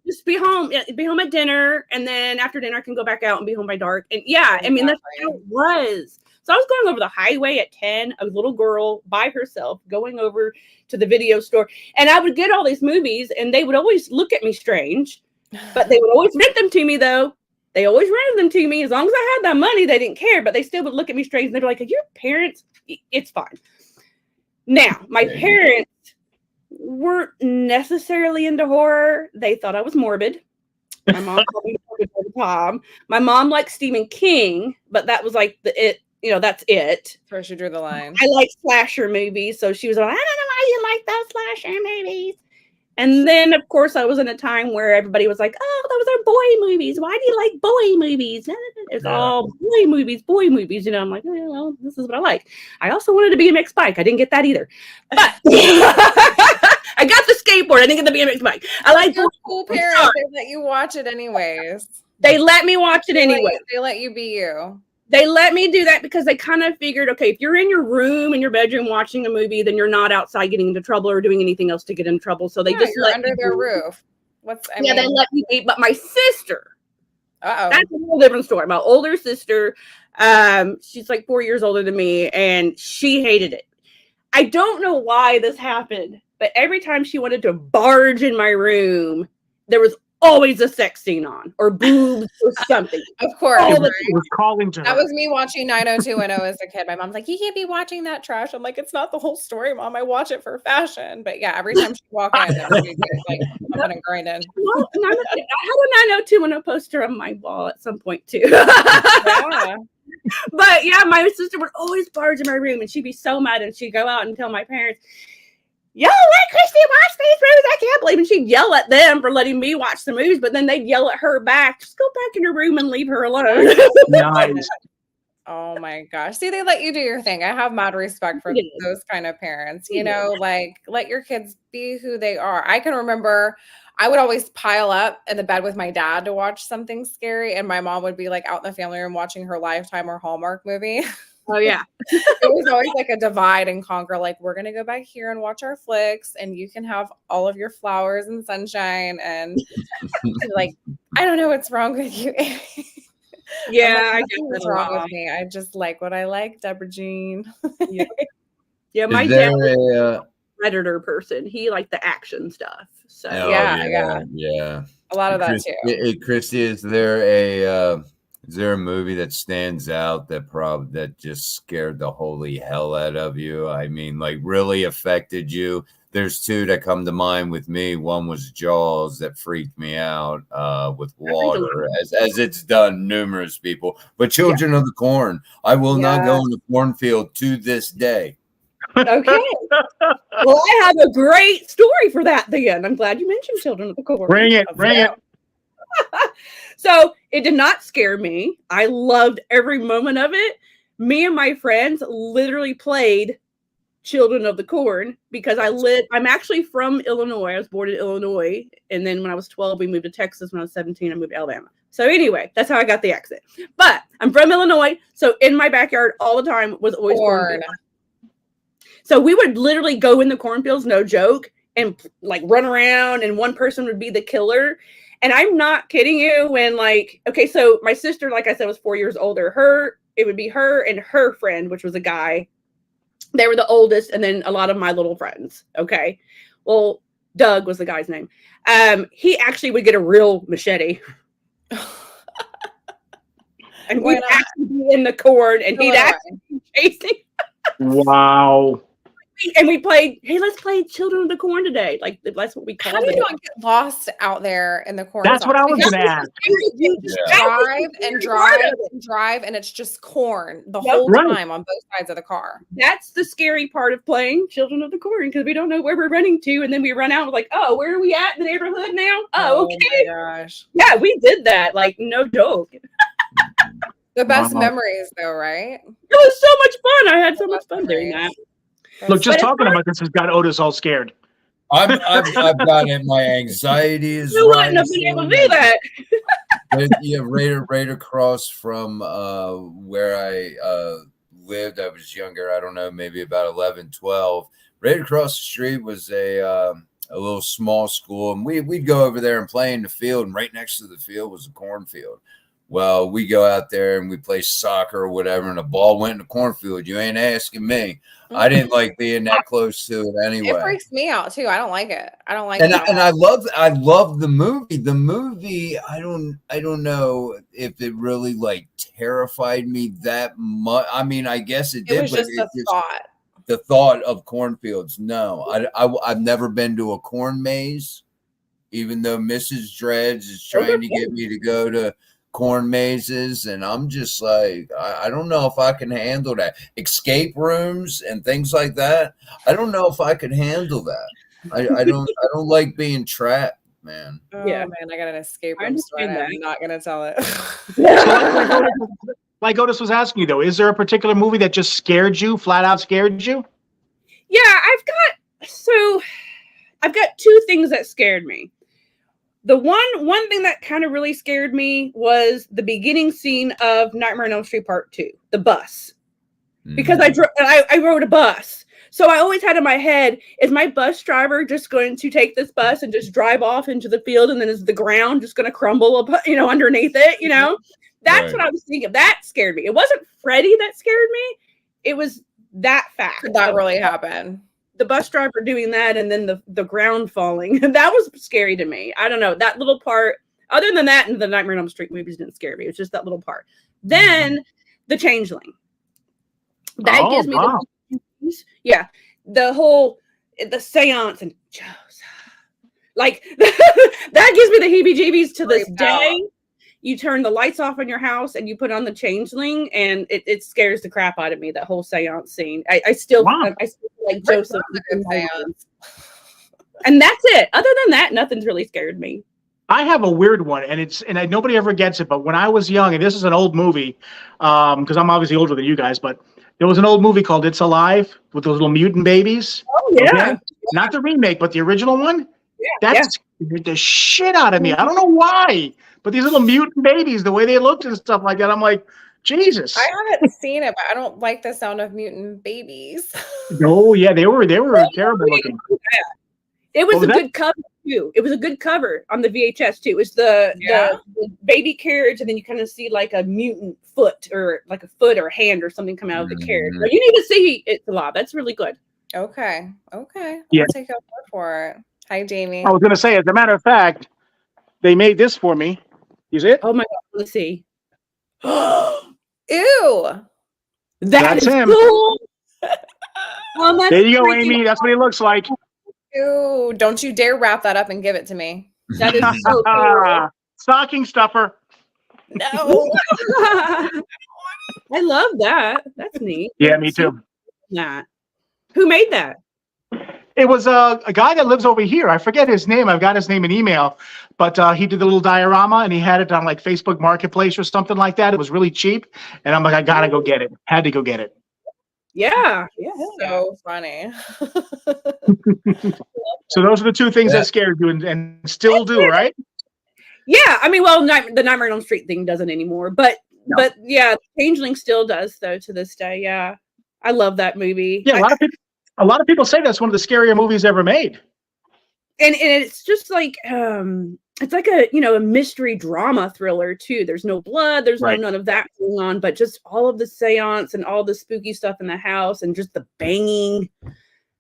Just be home at dinner, and then after dinner I can go back out and be home by dark. And I mean, that's how it was. So I was going over the highway at 10, a little girl by herself going over to the video store, and I would get all these movies, and they would always look at me strange, but they would always rent them to me though. They always rented them to me. As long as I had that money, they didn't care, but they still would look at me strange, and they'd be like, "Are your parents?" It's fine. Now, my parents weren't necessarily into horror. They thought I was morbid. My mom called me morbid all the time. My mom liked Stephen King, but that was like that's it. First you drew the line. I like slasher movies, so she was like, I don't know why you like those slasher movies. And then, of course, I was in a time where everybody was like, "Oh, those are boy movies. Why do you like boy movies?" It's all boy movies. You know, I'm like, oh, well, this is what I like. I also wanted to be a mixed bike. I didn't get that either, but I got the skateboard. I didn't get the BMX bike. I like cool parents. They let you watch it anyways. They let me watch it anyway. They let you be you. They let me do that because they kind of figured, okay, if you're in your room, in your bedroom watching a movie, then you're not outside getting into trouble or doing anything else to get in trouble. So they just let under their roof. They let me be. But my sister, that's a whole different story. My older sister, she's like 4 years older than me, and she hated it. I don't know why this happened, but every time she wanted to barge in my room, there was always a sex scene on or boobs or something. Of course. It was calling to her. That was me watching 90210 as a kid. My mom's like, you can't be watching that trash. I'm like, it's not the whole story, Mom. I watch it for fashion. But yeah, every time she walk in, like, I'm gonna grind in. Well, I had a 90210 poster on my wall at some point too. Yeah. But yeah, my sister would always barge in my room and she'd be so mad and she'd go out and tell my parents, "Y'all let Kristy watch these movies? I can't believe it." And she'd yell at them for letting me watch the movies, but then they'd yell at her back, "Just go back in your room and leave her alone." Nice. Oh my gosh. See, they let you do your thing. I have mad respect for those kind of parents. You know, like let your kids be who they are. I can remember I would always pile up in the bed with my dad to watch something scary, and my mom would be like out in the family room watching her Lifetime or Hallmark movie. Oh yeah. It was always like a divide and conquer. Like, we're gonna go back here and watch our flicks, and you can have all of your flowers and sunshine. And like, I don't know what's wrong with you. Yeah, I guess what's wrong with me. I just like what I like, Deborah Jean. Yeah, my dad was a Predator person. He liked the action stuff. So yeah. A lot of that too. Kristy, is there a movie that stands out that just scared the holy hell out of you? I mean, like really affected you? There's two that come to mind with me. One was Jaws, that freaked me out with water, as it's done numerous people. But Children of the Corn, I will not go in the cornfield to this day. Okay. Well, I have a great story for that then. I'm glad you mentioned Children of the Corn. Bring it. So it did not scare me. I loved every moment of it. Me and my friends literally played Children of the Corn because I'm actually from Illinois. I was born in Illinois. And then when I was 12, we moved to Texas. When I was 17, I moved to Alabama. So anyway, that's how I got the accent. But I'm from Illinois. So in my backyard all the time was always corn. So we would literally go in the cornfields, no joke, and like run around, and one person would be the killer. And I'm not kidding you when so my sister, like I said, was 4 years older. It would be her and her friend, which was a guy. They were the oldest, and then a lot of my little friends. Okay. Well, Doug was the guy's name. He actually would get a real machete. And we'd actually be in the corn, and he'd actually be chasing. Wow. And we played, hey, let's play Children of the Corn today. Like, that's what we called it. How do you not get lost out there in the corn? That's what I was going to ask. You just drive, and it's just corn the whole time on both sides of the car. That's the scary part of playing Children of the Corn, because we don't know where we're running to, and then we run out, we're like, oh, where are we at in the neighborhood now? Oh, okay. My gosh. Yeah, we did that, like, no joke. The best memories, though, right? It was so much fun. I had so much fun doing that. Look, just talking about this has got Otis all scared. I've got it. My anxiety is you wouldn't have been able to do that. Right across from where I lived. I was younger. I don't know, maybe about 11, 12. Right across the street was a little small school, and we'd go over there and play in the field. And right next to the field was a cornfield. Well, we go out there and we play soccer or whatever, and the ball went in the cornfield. You ain't asking me. I didn't like being that close to it anyway. It freaks me out too. I don't like it. I love the movie. The movie, I don't know if it really like terrified me that much. I mean, I guess it did. It was just the thought. The thought of cornfields. No, I've never been to a corn maze, even though Mrs. Dreads is trying to get me to go to corn mazes, and I'm just like, I don't know if I can handle that. Escape rooms and things like that, I don't know if I can handle that. I don't like being trapped, man. Oh Yeah. man, I got an escape I room story. understand I'm that. not gonna tell it. So like Otis was asking you though, is there a particular movie that just scared you, flat out scared you? Yeah, I've got two things that scared me. The one thing that kind of really scared me was the beginning scene of Nightmare on Elm Street Part 2, the bus. Because I rode a bus. So I always had in my head, is my bus driver just going to take this bus and just drive off into the field, and then is the ground just going to crumble up, underneath it, That's what I was thinking. That scared me. It wasn't Freddy that scared me. It was that fact. Did that really happen? The bus driver doing that and then the ground falling. That was scary to me. I don't know. That little part, other than that, and the Nightmare on Elm Street movies didn't scare me. It was just that little part. Then the Changeling. That gives me the seance and like that gives me the heebie-jeebies to this day. You turn the lights off in your house and you put on the Changeling, and it scares the crap out of me. That whole seance scene. I still feel like Joseph. And that's it. Other than that, nothing's really scared me. I have a weird one, and nobody ever gets it. But when I was young, and this is an old movie, because I'm obviously older than you guys, but there was an old movie called It's Alive with those little mutant babies. Oh yeah, okay? Not the remake, but the original one. Yeah, that scared the shit out of me. I don't know why, but these little mutant babies, the way they looked and stuff like that, I'm like, Jesus. I haven't seen it, but I don't like the sound of mutant babies. Oh yeah, they were terrible looking. It was a good cover too. It was a good cover on the VHS too. It was the baby carriage, and then you kind of see like a mutant foot or like a foot or hand or something come out of the carriage. But you need to see It's Alive. That's really good. Okay. Yeah. I'll take your word for it. Hi, Jamie. I was gonna say, as a matter of fact, they made this for me. You see it? Oh my God, let's see. Ew. That's him. Cool. There you go, Amy. That's what he looks like. Ew. Don't you dare wrap that up and give it to me. That is so cool. Stocking stuffer. No. I love that. That's neat. Yeah, me too. That. Who made that? It was a guy that lives over here. I forget his name. I've got his name in email, but he did the little diorama and he had it on like Facebook Marketplace or something like that. It was really cheap, and I'm like, I gotta go get it. Had to go get it. Yeah. So funny. So those are the two things that scared you and still do, right? Yeah, I mean, well, the Nightmare on Elm Street thing doesn't anymore, but yeah, Changeling still does though to this day. Yeah, I love that movie. Yeah, a lot of people say that's one of the scarier movies ever made. And it's just like it's like a mystery drama thriller too. There's no blood, there's none of that going on, but just all of the seance and all the spooky stuff in the house and just the banging.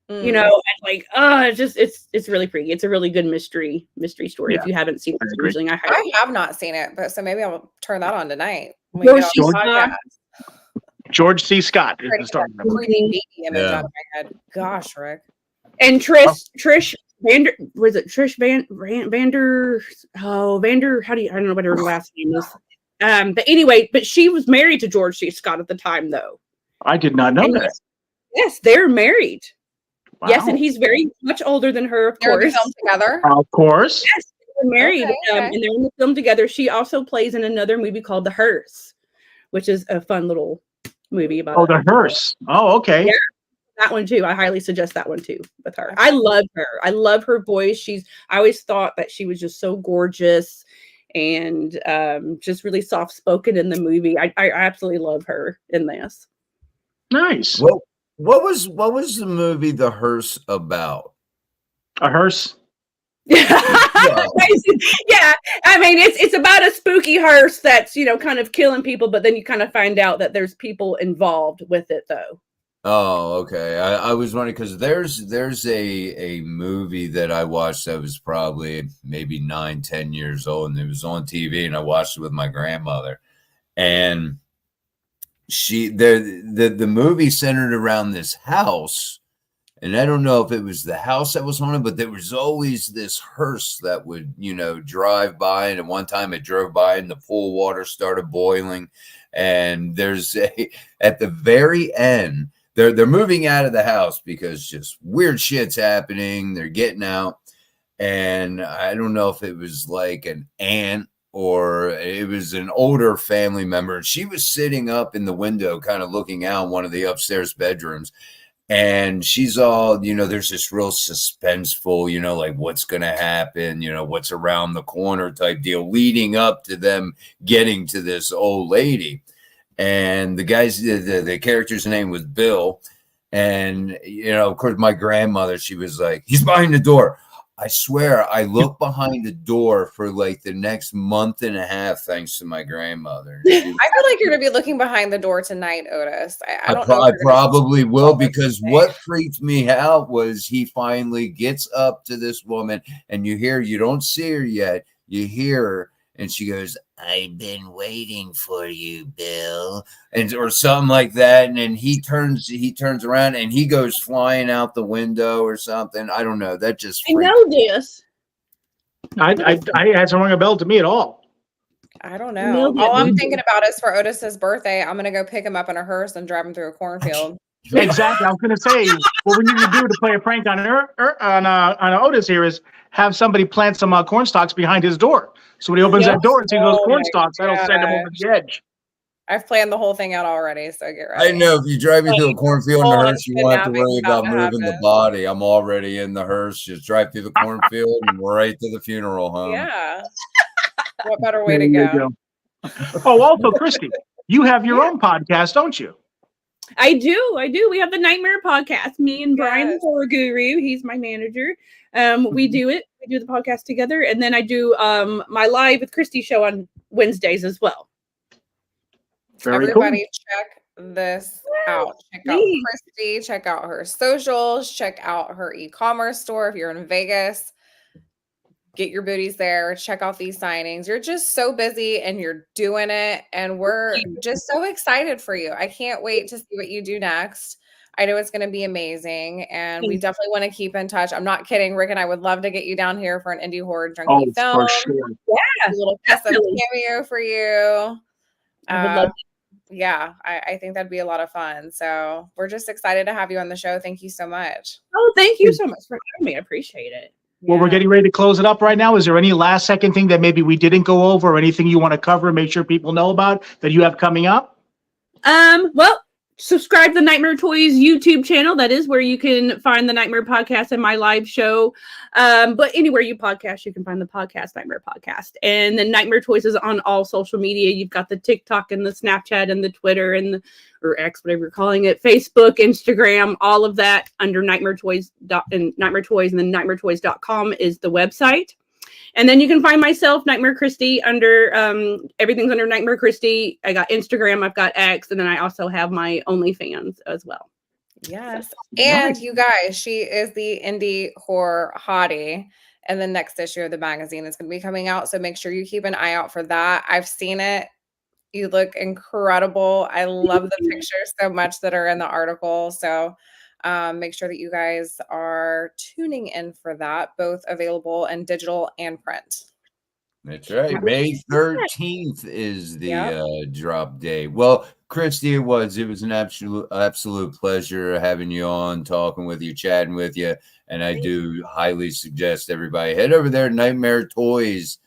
And like it's really pretty. It's a really good mystery story. If you haven't seen it, I have not seen it, but so maybe I'll turn that on tonight. George C. Scott is the star. Baby image out of my head. Gosh, Rick. And Trish Vander, was it Trish Vander? Oh, Vander. I don't know what her last name is. But anyway, she was married to George C. Scott at the time, though. I did not know that. Yes, they're married. Wow. Yes, and he's very much older than her, of course. They're in the film together? Of course. Yes, they're married, Okay. and they're in the film together. She also plays in another movie called The Hearse, which is a fun little movie about. Oh, The Hearse. Oh, okay. Yeah, that one too. I highly suggest that one too with her. I love her. I love her voice. I always thought that she was just so gorgeous and just really soft spoken in the movie. I absolutely love her in this. Nice. Well, what was the movie The Hearse about? A hearse? Yeah. I mean, it's about a spooky hearse that's kind of killing people, but then you kind of find out that there's people involved with it, though. Oh, okay. I was wondering because there's a movie that I watched that was probably maybe 9-10 years old, and it was on TV, and I watched it with my grandmother, and the movie centered around this house, and I don't know if it was the house that was haunted, but there was always this hearse that would drive by, and at one time it drove by and the pool water started boiling, and at the very end they're moving out of the house because just weird shit's happening. They're getting out, and I don't know if it was like an aunt or it was an older family member. She was sitting up in the window, kind of looking out one of the upstairs bedrooms. And she's all, there's this real suspenseful, like what's going to happen, what's around the corner type deal leading up to them getting to this old lady. And the guy's, the character's name was Bill. And, of course, my grandmother, she was like, he's behind the door. I swear, I looked behind the door for like the next month and a half, thanks to my grandmother. I feel like you're going to be looking behind the door tonight, Otis. I don't know. I probably will, because what freaked me out was he finally gets up to this woman, and you don't see her yet. You hear her, and she goes, I've been waiting for you, Bill, or something like that. And then he turns around and he goes flying out the window or something. I don't know. That just I know this. I hasn't rung a bell to me at all. I don't know. All I'm thinking about is for Otis's birthday, I'm gonna go pick him up in a hearse and drive him through a cornfield. Exactly. I was going to say, what we need to do to play a prank on Otis here is have somebody plant some corn stalks behind his door. So when he opens that door and sees those corn stalks, that'll send him over the edge. I've planned the whole thing out already, so get ready. I know, if you drive me through a cornfield in the hearse, you won't have to worry about moving the body. I'm already in the hearse. Just drive through the cornfield and right to the funeral home. Yeah. What better way to go? Oh, also, Kristy, you have your own podcast, don't you? I do. We have the Nightmare podcast. Me and Brian, the horror guru, he's my manager. We do it. We do the podcast together, and then I do my Live with Kristy show on Wednesdays as well. Everybody, check this out. Check out Kristy. Check out her socials. Check out her e-commerce store if you're in Vegas. Get your booties there. Check out these signings. You're just so busy and you're doing it. And we're just so excited for you. I can't wait to see what you do next. I know it's going to be amazing. And we definitely want to keep in touch. I'm not kidding. Rick and I would love to get you down here for an Indie Horror Junkie film. For sure. Yeah. A little custom cameo for you. I would love yeah, I think that'd be a lot of fun. So we're just excited to have you on the show. Thank you so much. Oh, thank you so much for having me. I appreciate it. Well, we're getting ready to close it up right now. Is there any last second thing that maybe we didn't go over, or anything you want to cover, make sure people know about that you have coming up? Well, subscribe to the Nightmare Toys YouTube channel. That is where you can find the Nightmare podcast and my live show. But anywhere you podcast, you can find the podcast, Nightmare Podcast. And then Nightmare Toys is on all social media. You've got the TikTok and the Snapchat and the Twitter and or X, whatever you're calling it, Facebook, Instagram, all of that under Nightmare Toys and Nightmare Toys, and then nightmaretoys.com is the website. And then you can find myself, Nightmare Kristy, under everything's under Nightmare Kristy. I got Instagram, I've got X, and then I also have my OnlyFans as well. Yes. And you guys, she is the Indie Horror Hottie. And the next issue of the magazine is going to be coming out. So make sure you keep an eye out for that. I've seen it. You look incredible. I love the pictures so much that are in the article. So make sure that you guys are tuning in for that, both available in digital and print. That's right. May 13th is the drop day. Well, Kristy, it was an absolute pleasure having you on, talking with you, chatting with you. And I do highly suggest everybody head over there, NightmareToys.com.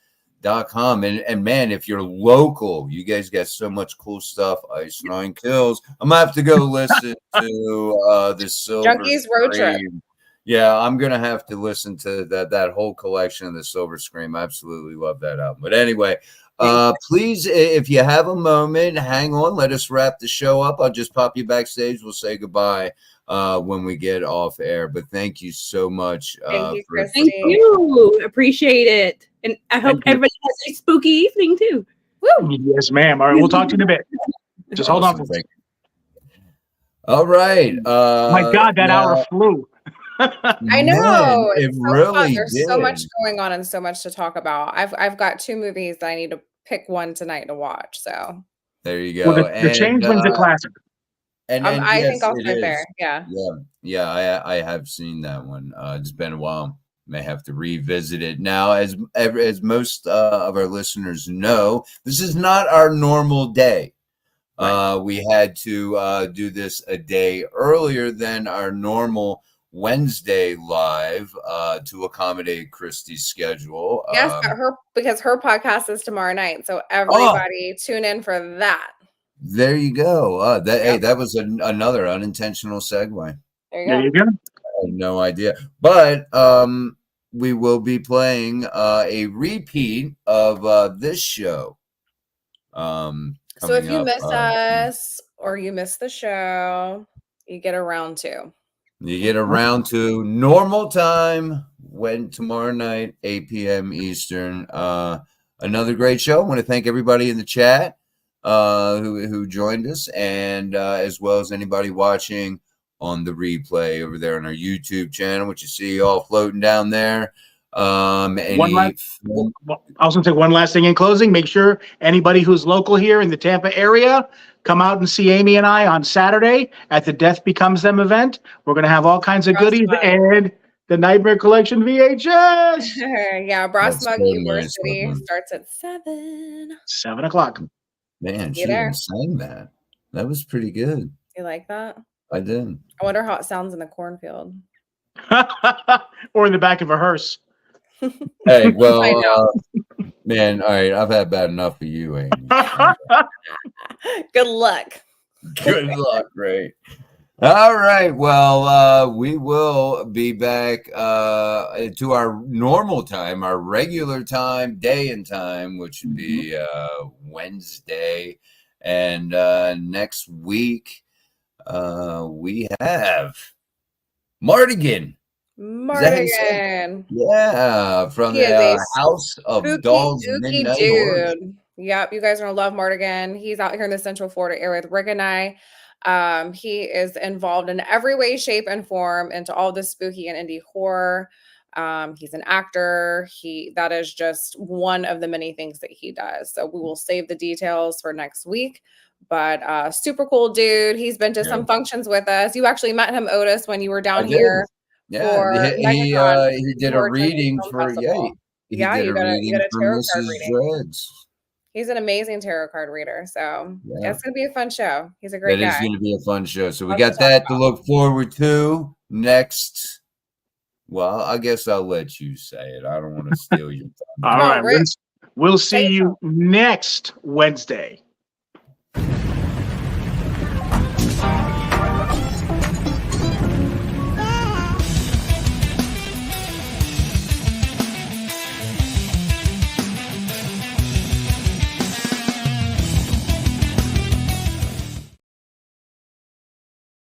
And man, if you're local, you guys got so much cool stuff. Ice 9 Kills. I'm gonna have to go listen to the Silver Junkies Road Trip. Yeah, I'm gonna have to listen to that whole collection of the Silver Scream. I absolutely love that album. But anyway, please, if you have a moment, hang on. Let us wrap the show up. I'll just pop you backstage. We'll say goodbye when we get off air. But thank you so much. Thank you, Kristy. Thank you. Appreciate it. And I hope everybody has a spooky evening too. Woo. Yes, ma'am. All right, we'll talk to you in a bit. Just hold on for a second. All right. My God, that hour flew. I know. Man, it's it so really fun. There's did. so much going on and so much to talk about. I've got 2 movies that I need to pick one tonight to watch. So there you go. Well, the Changeling's a classic. And I yes, think I'll it sit is. there. Yeah. I have seen that one. It's been a while. May have to revisit it now. As most of our listeners know, this is not our normal day. We had to do this a day earlier than our normal Wednesday live to accommodate Kristy's schedule. Yes, but because her podcast is tomorrow night, so Oh, everybody tune in for that. there you go. Hey, Yep. that was another unintentional segue. There There you you go. go. I had no idea. But we will be playing a repeat of this show. So if Coming you up, miss us or you miss the show, you get a round 2. you get around to normal time when tomorrow night, 8 p.m. Eastern. Another great show. I want to thank everybody in the chat who joined us, and as well as anybody watching on the replay over there on our YouTube channel, which you see all floating down there. I was going to say one last thing in closing. Make sure anybody who's local here in the Tampa area, come out and see Amy and I on Saturday at the Death Becomes Them event. We're going to have all kinds of goodies and the Nightmare Collection VHS. Yeah, Brass Mug Ybor nice, City man. starts at 7. 7 o'clock. Man, she You there? even sang that. That was pretty good. You like that? I did. I wonder how it sounds in the cornfield. Or in the back of a hearse. Hey, well, man, all right, I've had bad enough of you, Amy. Good luck. Good luck, Ray. All right, well, we will be back to our normal time, our regular time, day and time, which would be Wednesday. And next week, we have Mardigan. Yeah, from the House of Dolls Midnight Horror. Dude. Yep, you guys are gonna love Mardigan. He's out here in the Central Florida area with Rick and I. He is involved in every way, shape, and form into all the spooky and indie horror. He's an actor. That is just one of the many things that he does. So we will save the details for next week. But super cool dude. He's been to some functions with us. You actually met him, Otis, when you were down here. Yeah, he did a reading for he did a reading for Mrs. Dreads. He's an amazing tarot card reader. So it's gonna be a fun show. He's a great guy. That is gonna be a fun show. So we got that to look forward to next. Well, I guess I'll let you say it. I don't want to steal your time. All right. We'll see you next Wednesday.